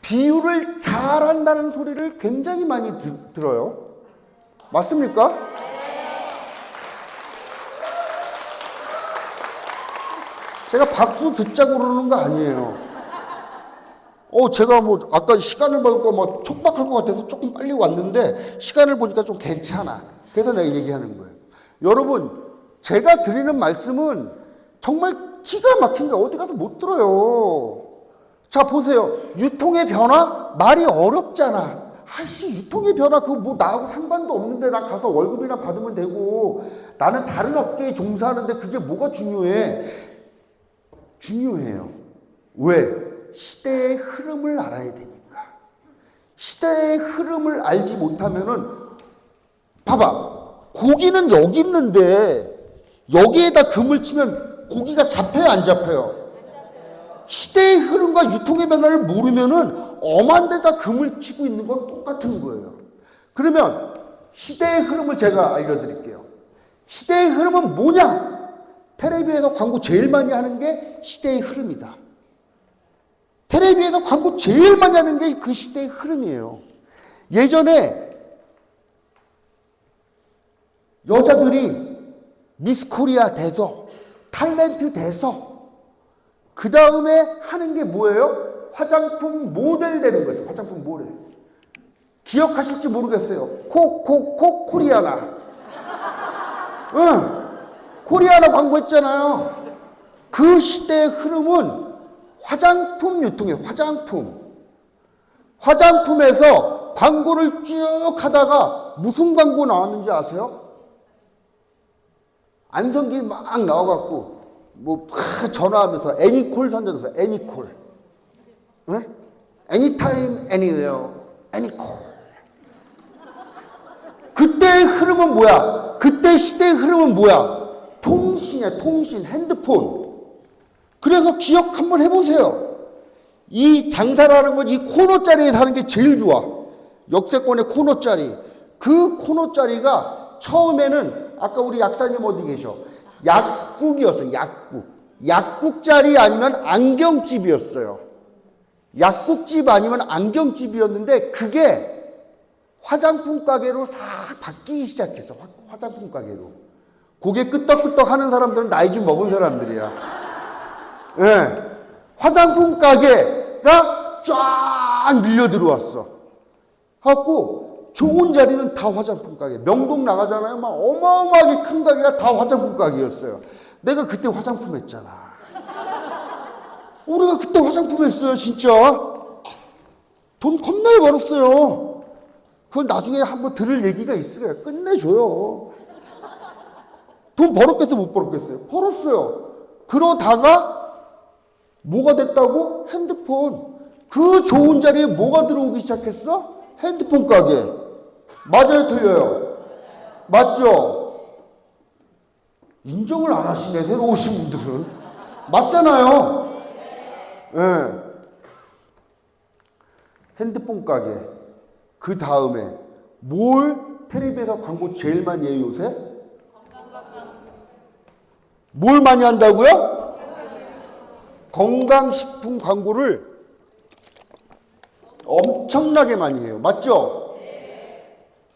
Speaker 1: 비유를 잘한다는 소리를 굉장히 많이 들어요. 맞습니까? 제가 박수 듣자고 그러는 거 아니에요. 제가 뭐 아까 시간을 보니까 막 촉박할 것 같아서 조금 빨리 왔는데 시간을 보니까 좀 괜찮아. 그래서 내가 얘기하는 거예요. 여러분, 제가 드리는 말씀은 정말 기가 막힌 게 어디 가서 못 들어요. 자, 보세요. 유통의 변화? 말이 어렵잖아. 아이씨, 유통의 변화 그거 뭐 나하고 상관도 없는데 나 가서 월급이나 받으면 되고, 나는 다른 업계에 종사하는데 그게 뭐가 중요해? 중요해요. 왜? 시대의 흐름을 알아야 되니까. 시대의 흐름을 알지 못하면은, 봐봐. 고기는 여기 있는데 여기에다 금을 치면 고기가 잡혀요, 안 잡혀요? 시대의 흐름과 유통의 변화를 모르면은 엄한 데다 금을 치고 있는 건 똑같은 거예요. 그러면 시대의 흐름을 제가 알려드릴게요. 시대의 흐름은 뭐냐? 텔레비에서 광고 제일 많이 하는 게 시대의 흐름이다. 텔레비에서 광고 제일 많이 하는 게 그 시대의 흐름이에요. 예전에 여자들이 미스 코리아 돼서, 탤런트 돼서, 그 다음에 하는 게 뭐예요? 화장품 모델 되는 거죠. 화장품 모델. 기억하실지 모르겠어요. 코리아나. 응. 코리아나 광고했잖아요. 그 시대의 흐름은 화장품 유통이에요. 화장품에서 광고를 쭉 하다가 무슨 광고 나왔는지 아세요? 안성기 막 나와갖고 뭐 전화하면서 애니콜 선전해서 애니콜, 응? 애니타임 애니웨어 애니콜. 그때의 흐름은 뭐야? 그때 시대의 흐름은 뭐야? 통신이야. 통신, 핸드폰. 그래서 기억 한번 해보세요. 이 장사라는 건 이 코너짜리에 사는 게 제일 좋아. 역세권의 코너짜리. 그 코너짜리가 처음에는 아까 우리 약사님 어디 계셔? 약국이었어요. 약국짜리 아니면 안경집이었어요. 약국집 아니면 안경집이었는데 그게 화장품 가게로 싹 바뀌기 시작했어. 화장품 가게로. 고개 끄떡끄떡 하는 사람들은 나이 좀 먹은 사람들이야. 네. 화장품 가게가 쫙 밀려 들어왔어. 하고 좋은 자리는 다 화장품 가게. 명동 나가잖아요. 막 어마어마하게 큰 가게가 다 화장품 가게였어요. 내가 그때 화장품 했잖아. 우리가 그때 화장품 했어요, 진짜. 돈 겁나게 벌었어요. 그걸 나중에 한번 들을 얘기가 있어요. 끝내줘요. 돈 벌었겠어요, 못 벌었겠어요? 벌었어요. 그러다가 뭐가 됐다고? 핸드폰. 그 좋은 자리에 뭐가 들어오기 시작했어? 핸드폰 가게. 맞아요, 틀려요? 맞죠? 인정을 안 하시네, 새로 오신 분들은. 맞잖아요. 예. 네. 핸드폰 가게. 그 다음에 뭘 텔레비에서 광고 제일 많이 해요, 요새? 뭘 많이 한다고요? 건강식품 광고를 엄청나게 많이 해요. 맞죠?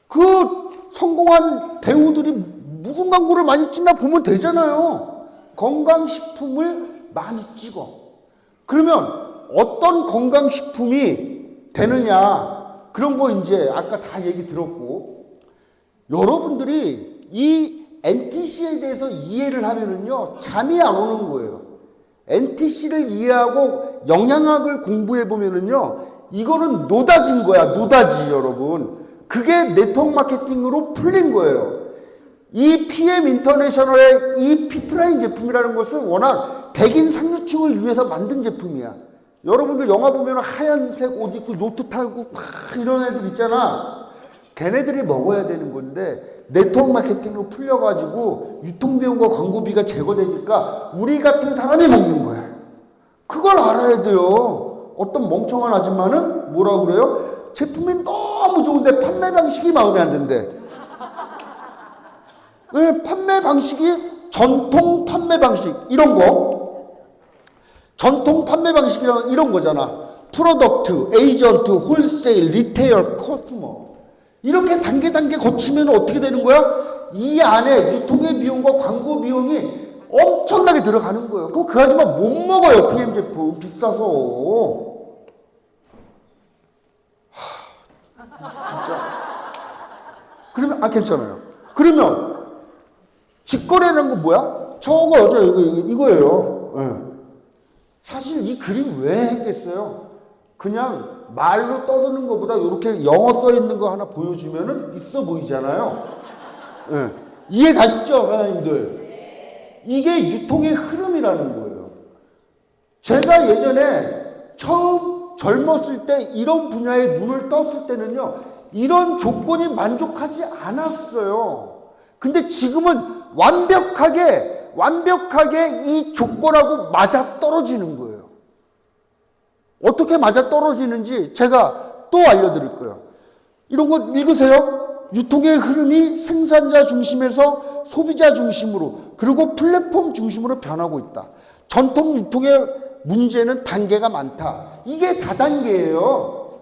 Speaker 1: 그 성공한 배우들이 무슨 광고를 많이 찍나 보면 되잖아요. 건강식품을 많이 찍어. 그러면 어떤 건강식품이 되느냐, 그런 거 이제 아까 다 얘기 들었고, 여러분들이 이 NTC에 대해서 이해를 하면은요, 잠이 안 오는 거예요. NTC를 이해하고 영양학을 공부해 보면은요, 이거는 노다지인 거야. 노다지, 여러분. 그게 네트워크 마케팅으로 풀린 거예요. 이 PM 인터내셔널의 이 피트라인 제품이라는 것은 워낙 백인 상류층을 위해서 만든 제품이야. 여러분들 영화 보면 하얀색 옷 입고 요트 타고 막 이런 애들 있잖아. 걔네들이 먹어야 되는 건데 네트워크 마케팅으로 풀려가지고 유통비용과 광고비가 제거되니까 우리 같은 사람이 먹는 거야. 그걸 알아야 돼요. 어떤 멍청한 아줌마는 뭐라고 그래요? 제품이 너무 좋은데 판매 방식이 마음에 안 든대. 왜? 판매 방식이 전통 판매 방식 이런 거, 전통 판매 방식이란 이런 거잖아. 프로덕트, 에이전트, 홀세일, 리테일, 커스터머 이렇게 단계 거치면 어떻게 되는 거야? 이 안에 유통의 비용과 광고 비용이 엄청나게 들어가는 거예요. 그거 그 아줌마 못 먹어요. PM 제품 비싸서. 진짜. 그러면 괜찮아요. 그러면 직거래라는 건 뭐야? 저거 이거예요. 네. 사실 이 그림 왜 했겠어요? 그냥 말로 떠드는 것보다 이렇게 영어 써 있는 거 하나 보여주면은 있어 보이잖아요. 네. 이해 가시죠, 하나님들? 이게 유통의 흐름이라는 거예요. 제가 예전에 처음 젊었을 때 이런 분야에 눈을 떴을 때는요, 이런 조건이 만족하지 않았어요. 근데 지금은 완벽하게 이 조건하고 맞아 떨어지는 거예요. 어떻게 맞아 떨어지는지 제가 또 알려드릴 거예요. 이런 거 읽으세요. 유통의 흐름이 생산자 중심에서 소비자 중심으로, 그리고 플랫폼 중심으로 변하고 있다. 전통 유통의 문제는 단계가 많다. 이게 다단계예요.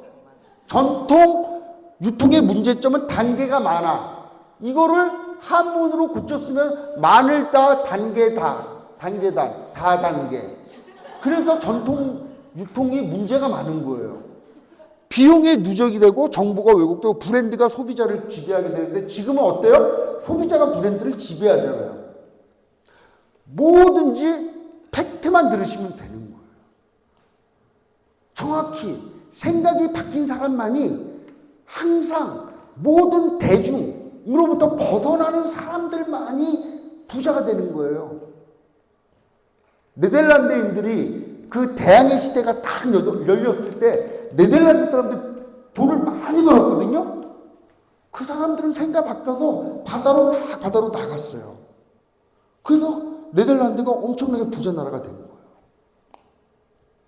Speaker 1: 전통 유통의 문제점은 단계가 많아. 이거를 한문으로 고쳤으면 많을 다 단계다. 단계단, 다단계. 그래서 전통 유통이 문제가 많은 거예요. 비용의 누적이 되고 정보가 왜곡되고 브랜드가 소비자를 지배하게 되는데 지금은 어때요? 소비자가 브랜드를 지배하잖아요. 뭐든지 팩트만 들으시면 되는 거예요. 정확히 생각이 바뀐 사람만이 항상 모든 대중으로부터 벗어나는 사람들만이 부자가 되는 거예요. 네덜란드인들이 그 대항해 시대가 딱 열렸을 때 네덜란드 사람들 돈을 많이 벌었거든요. 그 사람들은 생각 바뀌어서 바다로 나갔어요. 그래서 네덜란드가 엄청나게 부자 나라가 된 거예요.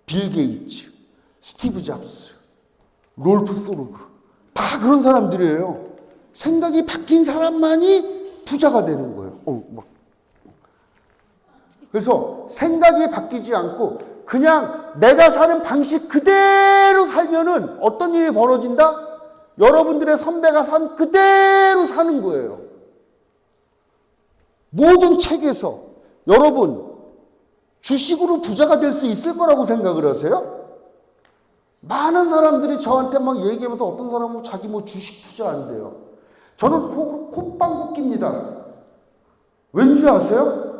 Speaker 1: 빌 게이츠, 스티브 잡스, 롤프 소르그 다 그런 사람들이에요. 생각이 바뀐 사람만이 부자가 되는 거예요. 그래서 생각이 바뀌지 않고 그냥 내가 사는 방식 그대로 살면은 어떤 일이 벌어진다? 여러분들의 선배가 산 그대로 사는 거예요. 모든 책에서 여러분 주식으로 부자가 될 수 있을 거라고 생각을 하세요? 많은 사람들이 저한테 막 얘기하면서 어떤 사람은 자기 주식 투자한대요. 저는 속으로 콧방귀 낍니다. 왠지 아세요?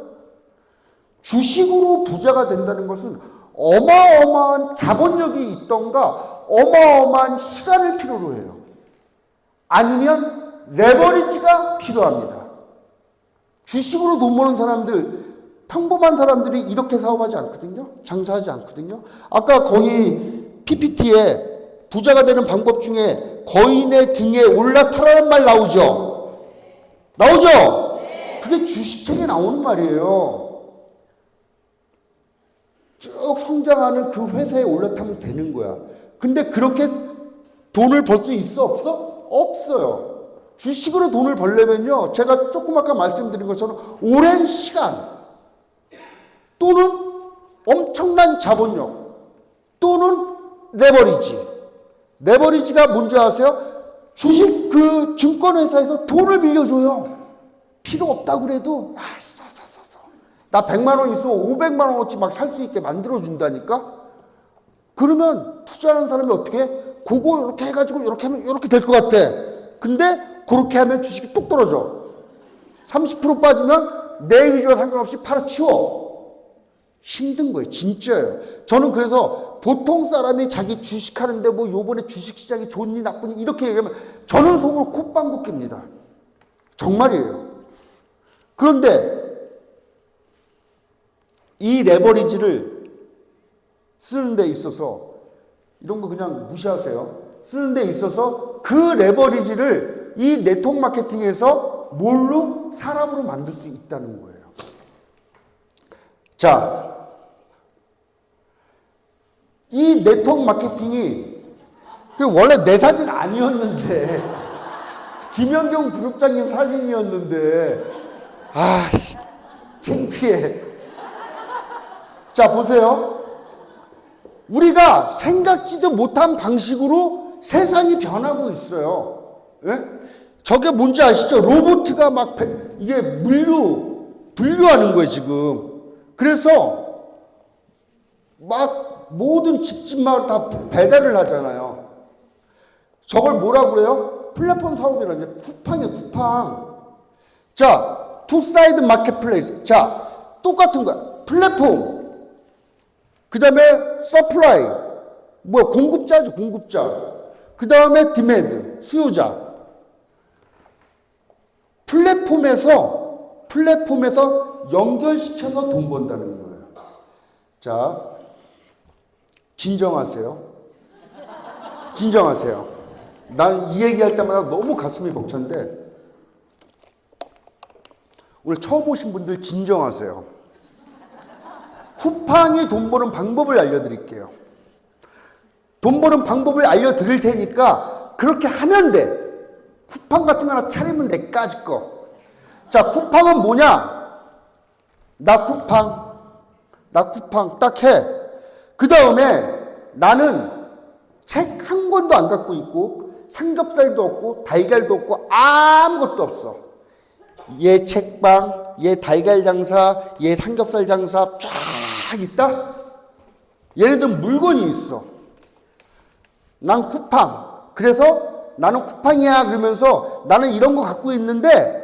Speaker 1: 주식으로 부자가 된다는 것은 어마어마한 자본력이 있던가 어마어마한 시간을 필요로 해요. 아니면 레버리지가 필요합니다. 주식으로 돈 버는 사람들, 평범한 사람들이 이렇게 사업하지 않거든요. 장사하지 않거든요. 아까 거기 PPT에 부자가 되는 방법 중에 거인의 등에 올라타라는 말 나오죠? 나오죠? 그게 주식책에 나오는 말이에요. 쭉 성장하는 그 회사에 올라타면 되는 거야. 근데 그렇게 돈을 벌 수 있어? 없어? 없어요. 주식으로 돈을 벌려면요, 제가 조금 아까 말씀드린 것처럼 오랜 시간 또는 엄청난 자본력 또는 레버리지. 레버리지가 뭔지 아세요? 주식 그 증권회사에서 돈을 빌려줘요. 필요 없다고 그래도 나 100만 원 있으면 500만 원어치 막 살 수 있게 만들어준다니까. 그러면 투자하는 사람이 어떻게 그거 이렇게 해가지고 이렇게 하면 이렇게 될 것 같아. 근데 그렇게 하면 주식이 뚝 떨어져. 30% 빠지면 내 의지와 상관없이 팔아치워. 힘든 거예요. 진짜예요. 저는 그래서 보통 사람이 자기 주식하는데 뭐 요번에 주식시장이 좋니 나쁘니 이렇게 얘기하면 저는 속으로 콧방귀 낍니다. 정말이에요. 그런데 이 레버리지를 쓰는 데 있어서 이런 거 그냥 무시하세요. 쓰는 데 있어서 그 레버리지를 이 네트워크 마케팅에서 뭘로? 사람으로 만들 수 있다는 거예요. 자, 이 네트워크 마케팅이 원래 내 사진 아니었는데 김연경 부국장님 사진이었는데 창피해. 자, 보세요. 우리가 생각지도 못한 방식으로 세상이 변하고 있어요. 예? 저게 뭔지 아시죠? 로봇가 막 이게 분류하는 거예요, 지금. 그래서 막 모든 집집마을 다 배달을 하잖아요. 저걸 뭐라고 그래요? 플랫폼 사업이라는 게 쿠팡이에요, 쿠팡. 자, 투사이드 마켓플레이스. 자, 똑같은 거야. 플랫폼. 그 다음에 서플라이, 공급자죠, 공급자. 그 다음에 디맨드, 수요자. 플랫폼에서 연결시켜서 돈 번다는 거예요. 자, 진정하세요. 진정하세요. 난 이 얘기할 때마다 너무 가슴이 벅찬데, 오늘 처음 오신 분들 진정하세요. 쿠팡이 돈 버는 방법을 알려드릴게요. 돈 버는 방법을 알려드릴 테니까 그렇게 하면 돼. 쿠팡 같은 거 하나 차리면 돼, 까짓 거. 자, 쿠팡은 뭐냐? 나 쿠팡 딱 해. 그 다음에 나는 책 한 권도 안 갖고 있고 삼겹살도 없고 달걀도 없고 아무것도 없어. 얘 책방, 얘 달걀 장사, 얘 삼겹살 장사 쫙 있다? 얘네들은 물건이 있어. 난 쿠팡. 그래서 나는 쿠팡이야 그러면서 나는 이런 거 갖고 있는데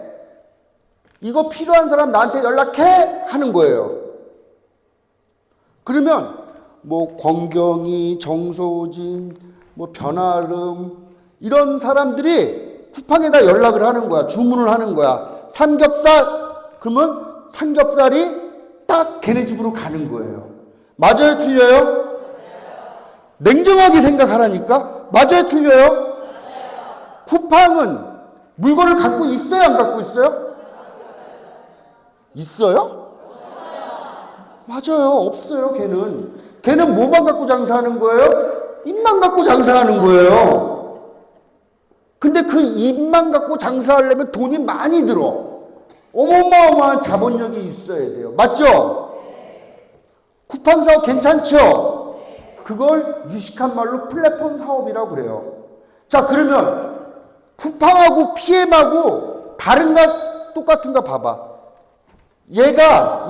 Speaker 1: 이거 필요한 사람 나한테 연락해 하는 거예요. 그러면 권경이, 정소진, 변아름 이런 사람들이 쿠팡에다 연락을 하는 거야. 주문을 하는 거야. 삼겹살 그러면 삼겹살이 딱 걔네 집으로 가는 거예요. 맞아요, 틀려요? 냉정하게 생각하라니까. 맞아요, 틀려요? 쿠팡은 물건을 갖고 있어요, 안 갖고 있어요? 있어요? 맞아요, 없어요. 걔는 뭐만 갖고 장사하는 거예요? 입만 갖고 장사하는 거예요. 근데 그 입만 갖고 장사하려면 돈이 많이 들어. 어마어마한 자본력이 있어야 돼요. 맞죠? 쿠팡 사업 괜찮죠? 그걸 유식한 말로 플랫폼 사업이라고 그래요. 자, 그러면 쿠팡하고 PM하고 다른가 똑같은가 봐봐. 얘가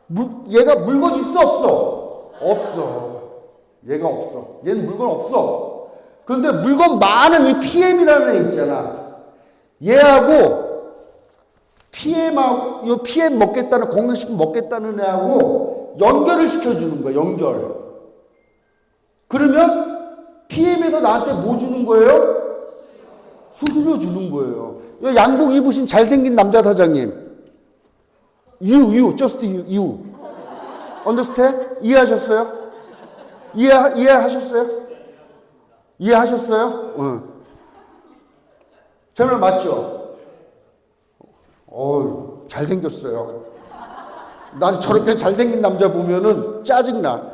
Speaker 1: 물건 있어 없어? 없어. 얘가 없어. 얘는 물건 없어. 그런데 물건 많은 이 PM이라는 애 있잖아. 얘하고 PM하고 PM 먹겠다는 건강식품 먹겠다는 애하고 연결을 시켜주는 거야. 연결. 그러면 PM에서 나한테 뭐 주는 거예요? 수수료 주는 거예요. 양복 입으신 잘생긴 남자 사장님. just you. understand? 이해하셨어요? 이해하셨어요? 이해하셨어요? 응. 제 말 맞죠? 잘생겼어요. 난 저렇게 잘생긴 남자 보면은 짜증나.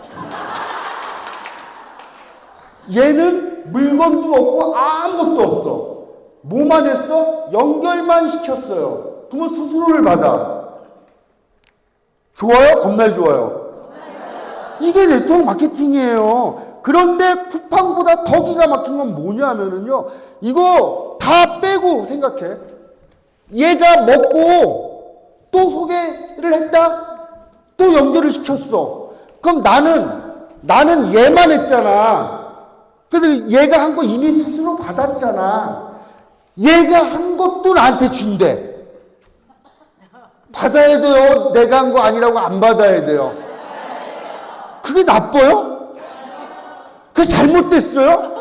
Speaker 1: 얘는 물건도 없고 아무것도 없어. 뭐만 했어? 연결만 시켰어요. 그러면 수수료를 받아. 좋아요? 겁나 좋아요? 이게 네트워크 마케팅이에요. 그런데 쿠팡보다 더 기가 막힌 건 뭐냐면은요, 이거 다 빼고 생각해. 얘가 먹고 또 소개를 했다? 또 연결을 시켰어. 그럼 나는 얘만 했잖아. 근데 얘가 한 거 이미 스스로 받았잖아. 얘가 한 것도 나한테 준대. 받아야 돼요? 내가 한 거 아니라고 안 받아야 돼요? 그게 나빠요? 그게 잘못됐어요?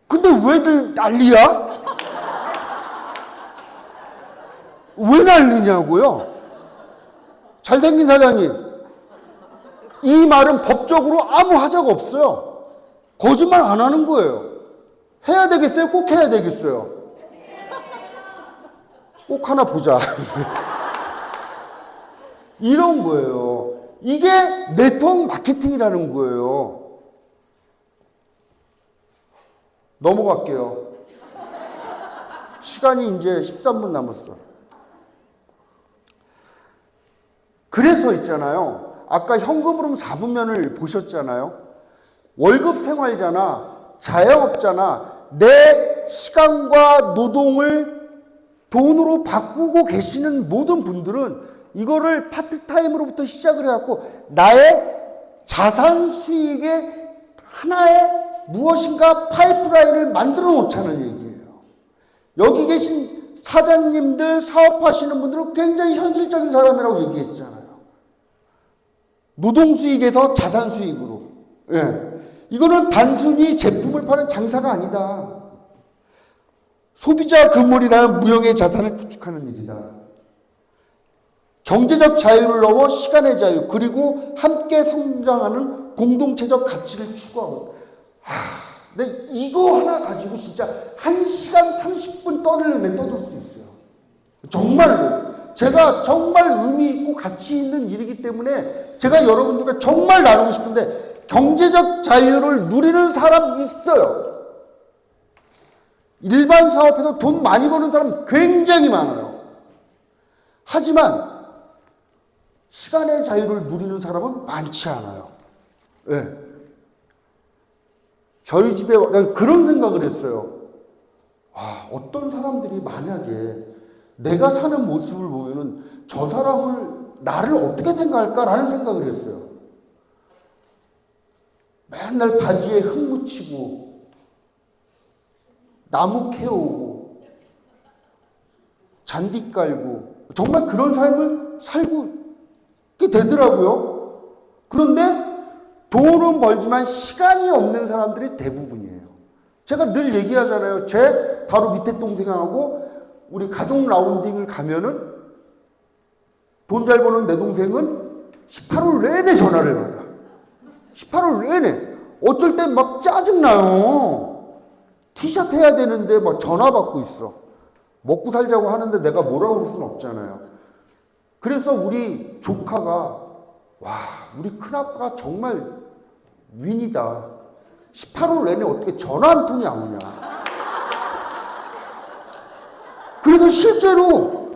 Speaker 1: 근데 왜들 난리야? 왜 난리냐고요? 잘생긴 사장님, 이 말은 법적으로 아무 하자가 없어요. 거짓말 안 하는 거예요. 해야 되겠어요? 꼭 해야 되겠어요? 꼭 하나 보자. 이런 거예요. 이게 네트워크 마케팅이라는 거예요. 넘어갈게요. 시간이 이제 13분 남았어. 그래서 있잖아요. 아까 현금으로 4분면을 보셨잖아요. 월급 생활자나 자영업자나 내 시간과 노동을 돈으로 바꾸고 계시는 모든 분들은 이거를 파트타임으로부터 시작을 해갖고 나의 자산 수익의 하나의 무엇인가 파이프라인을 만들어 놓자는 얘기예요. 여기 계신 사장님들, 사업하시는 분들은 굉장히 현실적인 사람이라고 얘기했잖아요. 노동 수익에서 자산 수익으로. 예. 이거는 단순히 제품을 파는 장사가 아니다. 소비자 근본이라는 무형의 자산을 구축하는 일이다. 경제적 자유를 넘어 시간의 자유, 그리고 함께 성장하는 공동체적 가치를 추구하고. 근데 이거 하나 가지고 진짜 1시간 30분 떠들 수 있어요. 정말로. 제가 정말 의미 있고 가치 있는 일이기 때문에 제가 여러분들과 정말 나누고 싶은데, 경제적 자유를 누리는 사람 있어요. 일반 사업에서 돈 많이 버는 사람 굉장히 많아요. 하지만 시간의 자유를 누리는 사람은 많지 않아요. 네. 저희 집에 그런 생각을 했어요. 어떤 사람들이 만약에 내가 사는 모습을 보면은 저 사람을, 나를 어떻게 생각할까라는 생각을 했어요. 맨날 바지에 흙 묻히고 나무 캐오고 잔디 깔고 정말 그런 삶을 살고 되더라고요. 그런데 돈은 벌지만 시간이 없는 사람들이 대부분이에요. 제가 늘 얘기하잖아요. 제 바로 밑에 동생하고 우리 가족 라운딩을 가면은 돈 잘 버는 내 동생은 18월 내내 전화를 받아. 18월 내내. 어쩔 땐 막 짜증나요. 티셔츠 해야 되는데 막 전화 받고 있어. 먹고 살자고 하는데 내가 뭐라고 그럴 수는 없잖아요. 그래서 우리 조카가, 우리 큰아빠가 정말 윈이다. 18월 내내 어떻게 전화 한 통이 안 오냐. 그래서 실제로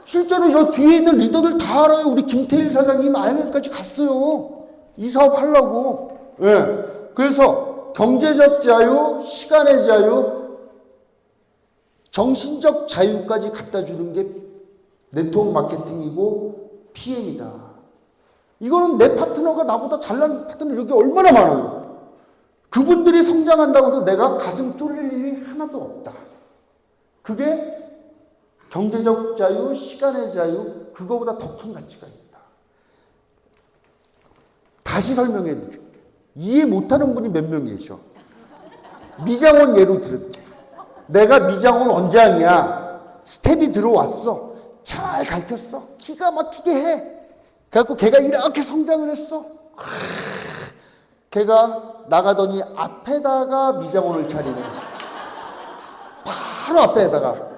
Speaker 1: 저 뒤에 있는 리더들 다 알아요. 우리 김태일 사장님 아이들까지 갔어요. 이 사업 하려고. 예. 그래서 경제적 자유, 시간의 자유, 정신적 자유까지 갖다 주는 게 네트워크 마케팅이고 PM이다. 이거는 내 파트너가 나보다 잘난 파트너 여기 얼마나 많아요. 그분들이 성장한다고 해서 내가 가슴 쫄릴 일이 하나도 없다. 그게 경제적 자유, 시간의 자유, 그거보다 더 큰 가치가 있다. 다시 설명해 드릴게요. 이해 못하는 분이 몇 명 계셔. 미장원 예로 들을게. 내가 미장원 원장이야. 스텝이 들어왔어. 잘 가르쳤어. 기가 막히게 해. 그래갖고 걔가 이렇게 성장을 했어. 걔가 나가더니 앞에다가 미장원을 차리네. 바로 앞에다가.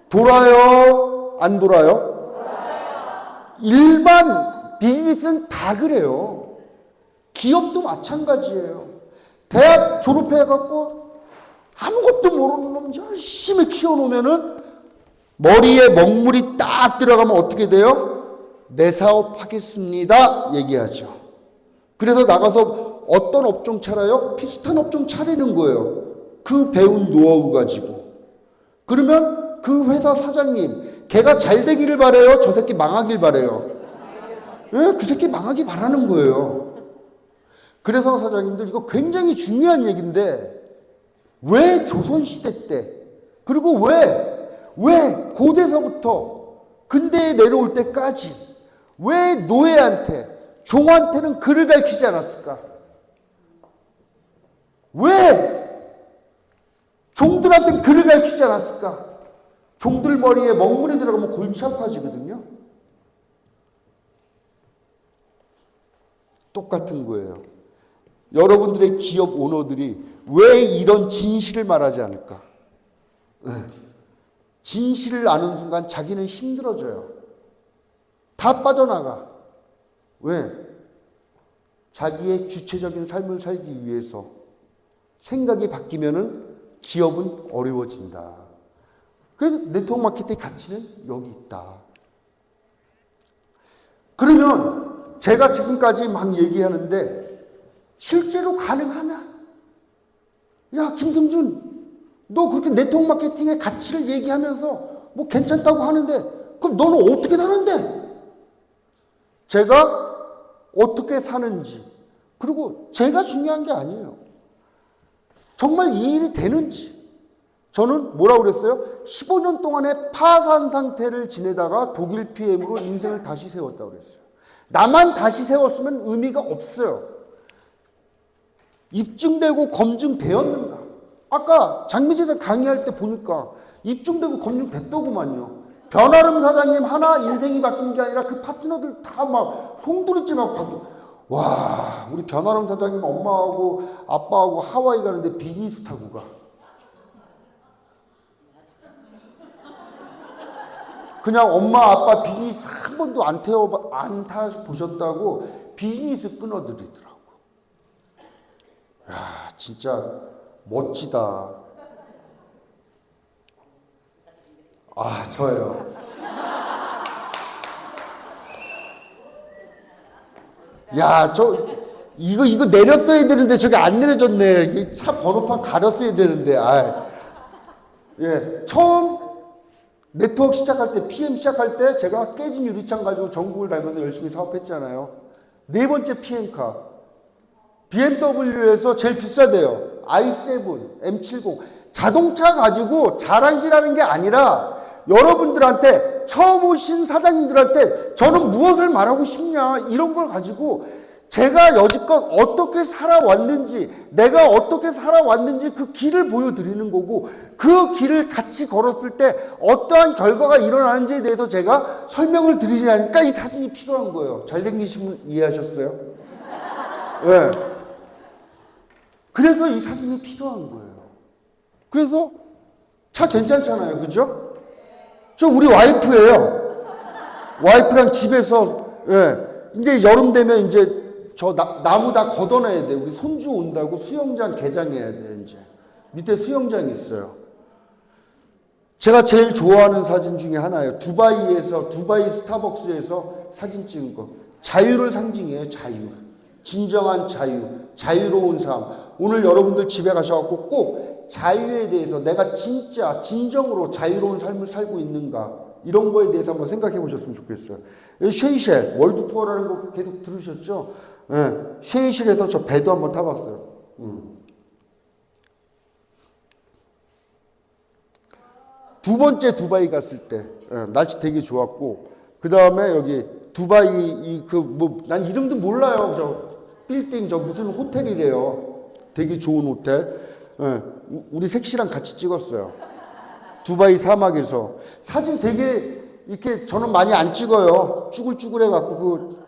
Speaker 1: 돌아요? 안 돌아요? 일반 비즈니스는 다 그래요. 기업도 마찬가지예요. 대학 졸업해갖고 아무것도 모르는 놈 열심히 키워놓으면은 머리에 먹물이 딱 들어가면 어떻게 돼요? 내 사업 하겠습니다 얘기하죠. 그래서 나가서 어떤 업종 차려요? 비슷한 업종 차리는 거예요. 그 배운 노하우 가지고. 그러면 그 회사 사장님, 걔가 잘 되기를 바래요? 저 새끼 망하길 바래요? 예, 그 새끼 망하길 바라는 거예요. 그래서 사장님들 이거 굉장히 중요한 얘기인데 왜 조선시대 때 그리고 왜 고대서부터 근대에 내려올 때까지 왜 노예한테 종한테는 글을 가르치지 않았을까? 왜 종들한테는 글을 가르치지 않았을까? 종들 머리에 먹물이 들어가면 골치 아파지거든요. 똑같은 거예요. 여러분들의 기업 오너들이 왜 이런 진실을 말하지 않을까? 진실을 아는 순간 자기는 힘들어져요. 다 빠져나가. 왜? 자기의 주체적인 삶을 살기 위해서 생각이 바뀌면은 기업은 어려워진다. 그래서 네트워크 마케팅의 가치는 여기 있다. 그러면 제가 지금까지 막 얘기하는데 실제로 가능하냐? 야, 김승준, 너 그렇게 네트워크 마케팅의 가치를 얘기하면서 뭐 괜찮다고 하는데 그럼 너는 어떻게 사는데? 제가 어떻게 사는지, 그리고 제가 중요한 게 아니에요. 정말 이 일이 되는지. 저는 뭐라고 그랬어요? 15년 동안의 파산 상태를 지내다가 독일 PM으로 인생을 다시 세웠다고 그랬어요. 나만 다시 세웠으면 의미가 없어요. 입증되고 검증되었는가? 아까 장미지에서 강의할 때 보니까 입증되고 검증됐더구만요. 변아름 사장님 하나 인생이 바뀐 게 아니라 그 파트너들 다 막 송두리째 막 바뀌고. 와, 우리 변아름 사장님 엄마하고 아빠하고 하와이 가는데 비즈니스 타고 가. 그냥 엄마 아빠 비즈니스 한 번도 안 타보셨다고 비즈니스 끊어드리더라고. 야, 진짜 멋지다. 아, 저요. 야, 이거 내렸어야 되는데 저게 안 내려졌네. 차 번호판 가렸어야 되는데. 예, 처음 네트워크 시작할 때, PM 시작할 때 제가 깨진 유리창 가지고 전국을 다니면서 열심히 사업했잖아요. 네 번째 PM카. BMW에서 제일 비싸대요. i7, M70. 자동차 가지고 자랑질하는 게 아니라 여러분들한테 처음 오신 사장님들한테 저는 무엇을 말하고 싶냐 이런 걸 가지고 제가 여지껏 어떻게 살아왔는지 내가 어떻게 살아왔는지 그 길을 보여드리는 거고 그 길을 같이 걸었을 때 어떠한 결과가 일어나는지에 대해서 제가 설명을 드리려니까 이 사진이 필요한 거예요. 잘생기신 분 이해하셨어요? 네. 그래서 이 사진이 필요한 거예요. 그래서 차 괜찮잖아요. 그죠? 저 우리 와이프예요. 와이프랑 집에서 이제 여름 되면 이제 저 나무 다 걷어내야 돼. 우리 손주 온다고 수영장 개장해야 돼. 이제 밑에 수영장이 있어요. 제가 제일 좋아하는 사진 중에 하나예요. 두바이 스타벅스에서 사진 찍은 거. 자유를 상징해요. 자유. 진정한 자유. 자유로운 삶. 오늘 여러분들 집에 가셔갖고 꼭 자유에 대해서 내가 진짜 진정으로 자유로운 삶을 살고 있는가 이런 거에 대해서 한번 생각해 보셨으면 좋겠어요. 셰이셸 월드 투어라는 거 계속 들으셨죠? 네. 셰이셸에서 저 배도 한번 타봤어요. 두 번째 두바이 갔을 때 날씨 되게 좋았고 그 다음에 여기 두바이 난 이름도 몰라요. 저 빌딩 저 무슨 호텔이래요. 되게 좋은 호텔. 우리 색시랑 같이 찍었어요. 두바이 사막에서. 사진 되게 이렇게 저는 많이 안 찍어요. 쭈글쭈글 해갖고.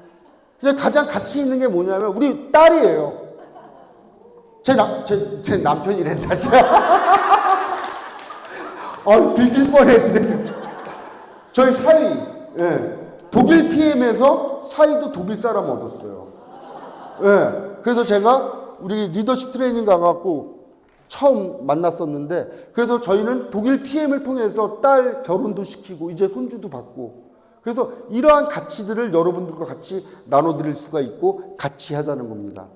Speaker 1: 근데 가장 가치 있는 게 뭐냐면 우리 딸이에요. 제 남편이란다. 들킬 뻔했는데. 저희 사위. 독일 PM에서 사위도 독일 사람 얻었어요. 그래서 제가 우리 리더십 트레이닝 가갖고 처음 만났었는데, 그래서 저희는 독일 PM을 통해서 딸 결혼도 시키고 이제 손주도 받고, 그래서 이러한 가치들을 여러분들과 같이 나눠드릴 수가 있고 같이 하자는 겁니다.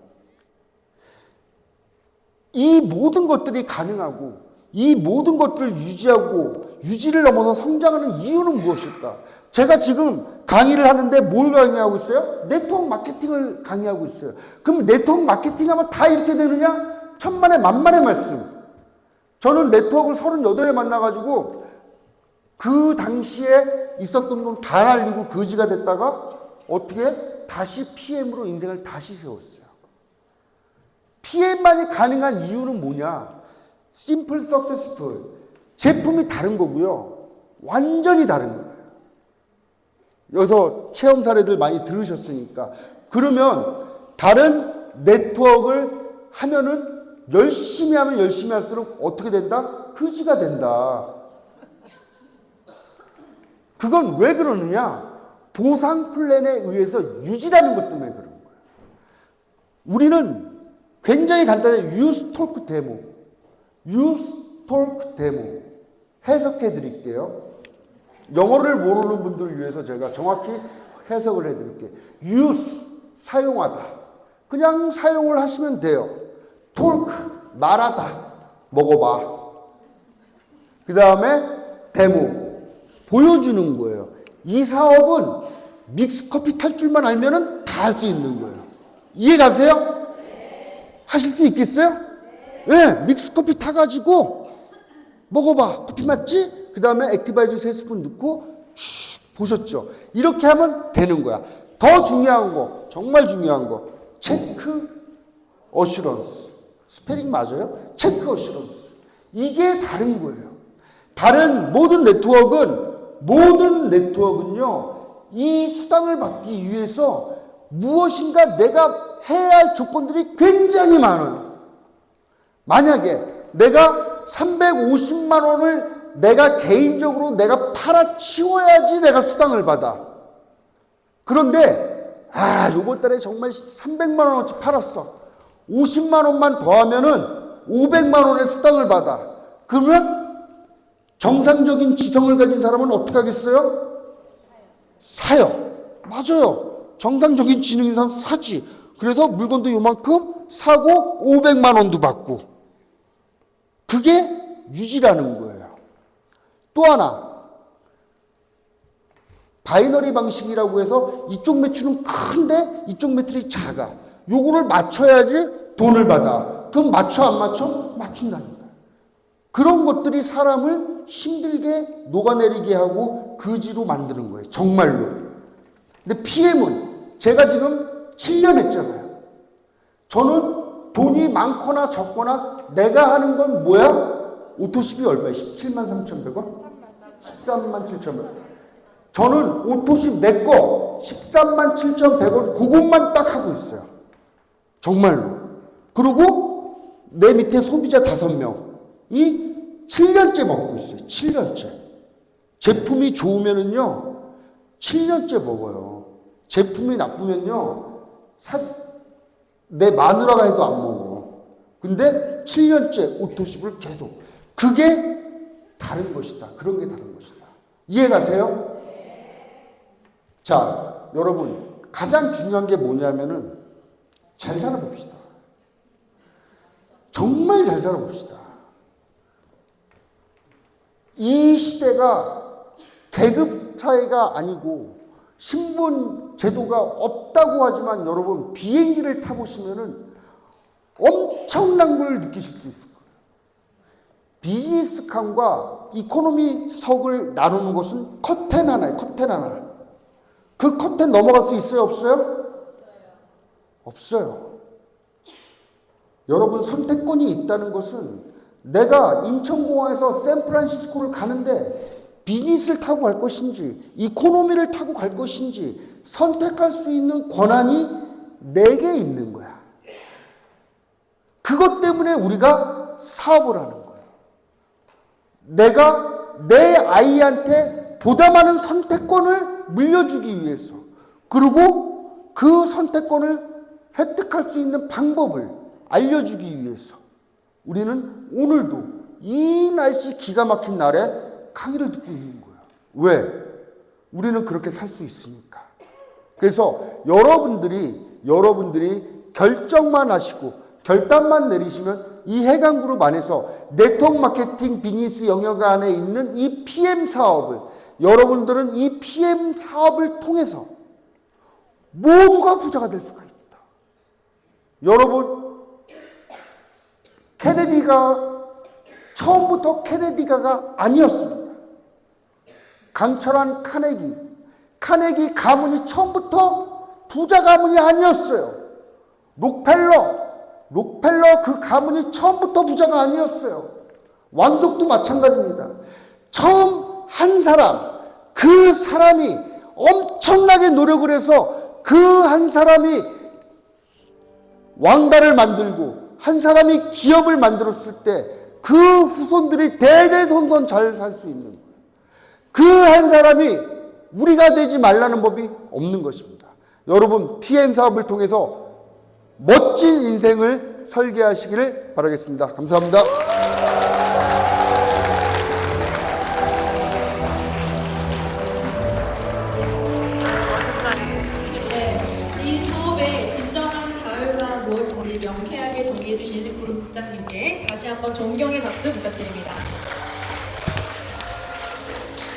Speaker 1: 이 모든 것들이 가능하고 이 모든 것들을 유지하고 유지를 넘어서 성장하는 이유는 무엇일까? 제가 지금 강의를 하는데 뭘 강의하고 있어요? 네트워크 마케팅을 강의하고 있어요. 그럼 네트워크 마케팅 하면 다 이렇게 되느냐? 천만의 만만의 말씀. 저는 네트워크를 38에 만나가지고 그 당시에 있었던 건 다 날리고 거지가 됐다가 어떻게 다시 PM으로 인생을 다시 세웠어요. PM만이 가능한 이유는 뭐냐? 심플 석세스풀. 제품이 다른 거고요. 완전히 다른 거예요. 여기서 체험 사례들 많이 들으셨으니까. 그러면 다른 네트워크를 하면은 열심히 하면 열심히 할수록 어떻게 된다? 거지가 된다. 그건 왜 그러느냐? 보상 플랜에 의해서 유지라는 것 때문에 그런 거예요. 우리는 굉장히 간단해. 유스톨크 데모. 유스톨크 데모. 해석해 드릴게요. 영어를 모르는 분들을 위해서 제가 정확히 해석을 해 드릴게요. use, 사용하다. 그냥 사용을 하시면 돼요. 톨크, 말하다. 먹어봐. 그 다음에 데모. 보여주는 거예요. 이 사업은 믹스커피 탈 줄만 알면은 다 할 수 있는 거예요. 이해 가세요? 네. 하실 수 있겠어요? 네. 믹스커피 타가지고 먹어봐. 커피 맞지? 그 다음에 액티바이저 3스푼 넣고 보셨죠? 이렇게 하면 되는 거야. 더 중요한 거, 정말 중요한 거, 체크 어슈런스. 스페링 맞아요? 체크 어슈런스. 이게 다른 거예요. 다른 모든 네트워크는요, 이 수당을 받기 위해서 무엇인가 내가 해야 할 조건들이 굉장히 많아요. 만약에 내가 350만 원을 내가 개인적으로 내가 팔아치워야지 내가 수당을 받아. 그런데 요번 달에 정말 300만 원어치 팔았어. 50만 원만 더하면은 500만 원의 수당을 받아. 그러면 정상적인 지성을 가진 사람은 어떻게 하겠어요? 사요. 맞아요. 정상적인 지능인 사람 사지. 그래서 물건도 요만큼 사고 500만 원도 받고. 그게 유지라는 거예요. 또 하나, 바이너리 방식이라고 해서 이쪽 매출은 큰데 이쪽 매출이 작아. 요거를 맞춰야지 돈을 받아. 그럼 맞춰 안 맞춰? 맞춘다는 거야. 그런 것들이 사람을 힘들게 녹아내리게 하고 거지로 만드는 거예요. 정말로. 근데 PM은 제가 지금 7년 했잖아요. 저는 돈이 많거나 적거나 내가 하는 건 뭐야? 오토십이 얼마예요? 17만 3,100원? 13만 7,100원. 저는 오토십 내 거 13만 7,100원 그것만 딱 하고 있어요. 정말로. 그리고 내 밑에 소비자 5명이 7년째 먹고 있어요. 7년째. 제품이 좋으면은요, 7년째 먹어요. 제품이 나쁘면요, 내 마누라가 해도 안 먹어. 근데 7년째 오토십을 계속. 그게 다른 것이다. 그런 게 다른 것이다. 이해 가세요? 자, 여러분, 가장 중요한 게 뭐냐면은 잘 살아봅시다. 정말 잘 살아봅시다. 이 시대가 계급 사회가 아니고 신분 제도가 없다고 하지만 여러분 비행기를 타보시면은 엄청난 걸 느끼실 수 있을 거예요. 비즈니스 칸과 이코노미 석을 나누는 것은 커튼 하나예요. 커튼 하나. 그 커튼 넘어갈 수 있어요? 없어요? 없어요. 여러분 선택권이 있다는 것은 내가 인천공항에서 샌프란시스코를 가는데 비즈니스를 타고 갈 것인지 이코노미를 타고 갈 것인지 선택할 수 있는 권한이 내게 있는 거야. 그것 때문에 우리가 사업을 하는 거예요. 내가 내 아이한테 보다 많은 선택권을 물려주기 위해서, 그리고 그 선택권을 획득할 수 있는 방법을 알려주기 위해서 우리는 오늘도 이 날씨 기가 막힌 날에 강의를 듣고 있는 거예요. 왜? 우리는 그렇게 살 수 있으니까. 그래서 여러분들이 결정만 하시고 결단만 내리시면 이 해강그룹 안에서 네트워크 마케팅 비즈니스 영역 안에 있는 이 PM 사업을, 여러분들은 이 PM 사업을 통해서 모두가 부자가 될 수가 있다. 여러분, 케네디가 처음부터 케네디가가 아니었습니다. 강철한 카네기 가문이 처음부터 부자 가문이 아니었어요. 록펠러 그 가문이 처음부터 부자가 아니었어요. 왕족도 마찬가지입니다. 처음 한 사람, 그 사람이 엄청나게 노력을 해서 그 한 사람이 왕가를 만들고 한 사람이 기업을 만들었을 때 그 후손들이 대대손손 잘 살 수 있는 거예요. 그 한 사람이 우리가 되지 말라는 법이 없는 것입니다. 여러분, PM 사업을 통해서 멋진 인생을 설계하시기를 바라겠습니다. 감사합니다.
Speaker 2: 이 사업의 진정한 자율과 무엇인지 명쾌하게 정리해 주시는 그룹 국장님께 다시 한번 존경의 박수 부탁드립니다.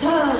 Speaker 2: 자,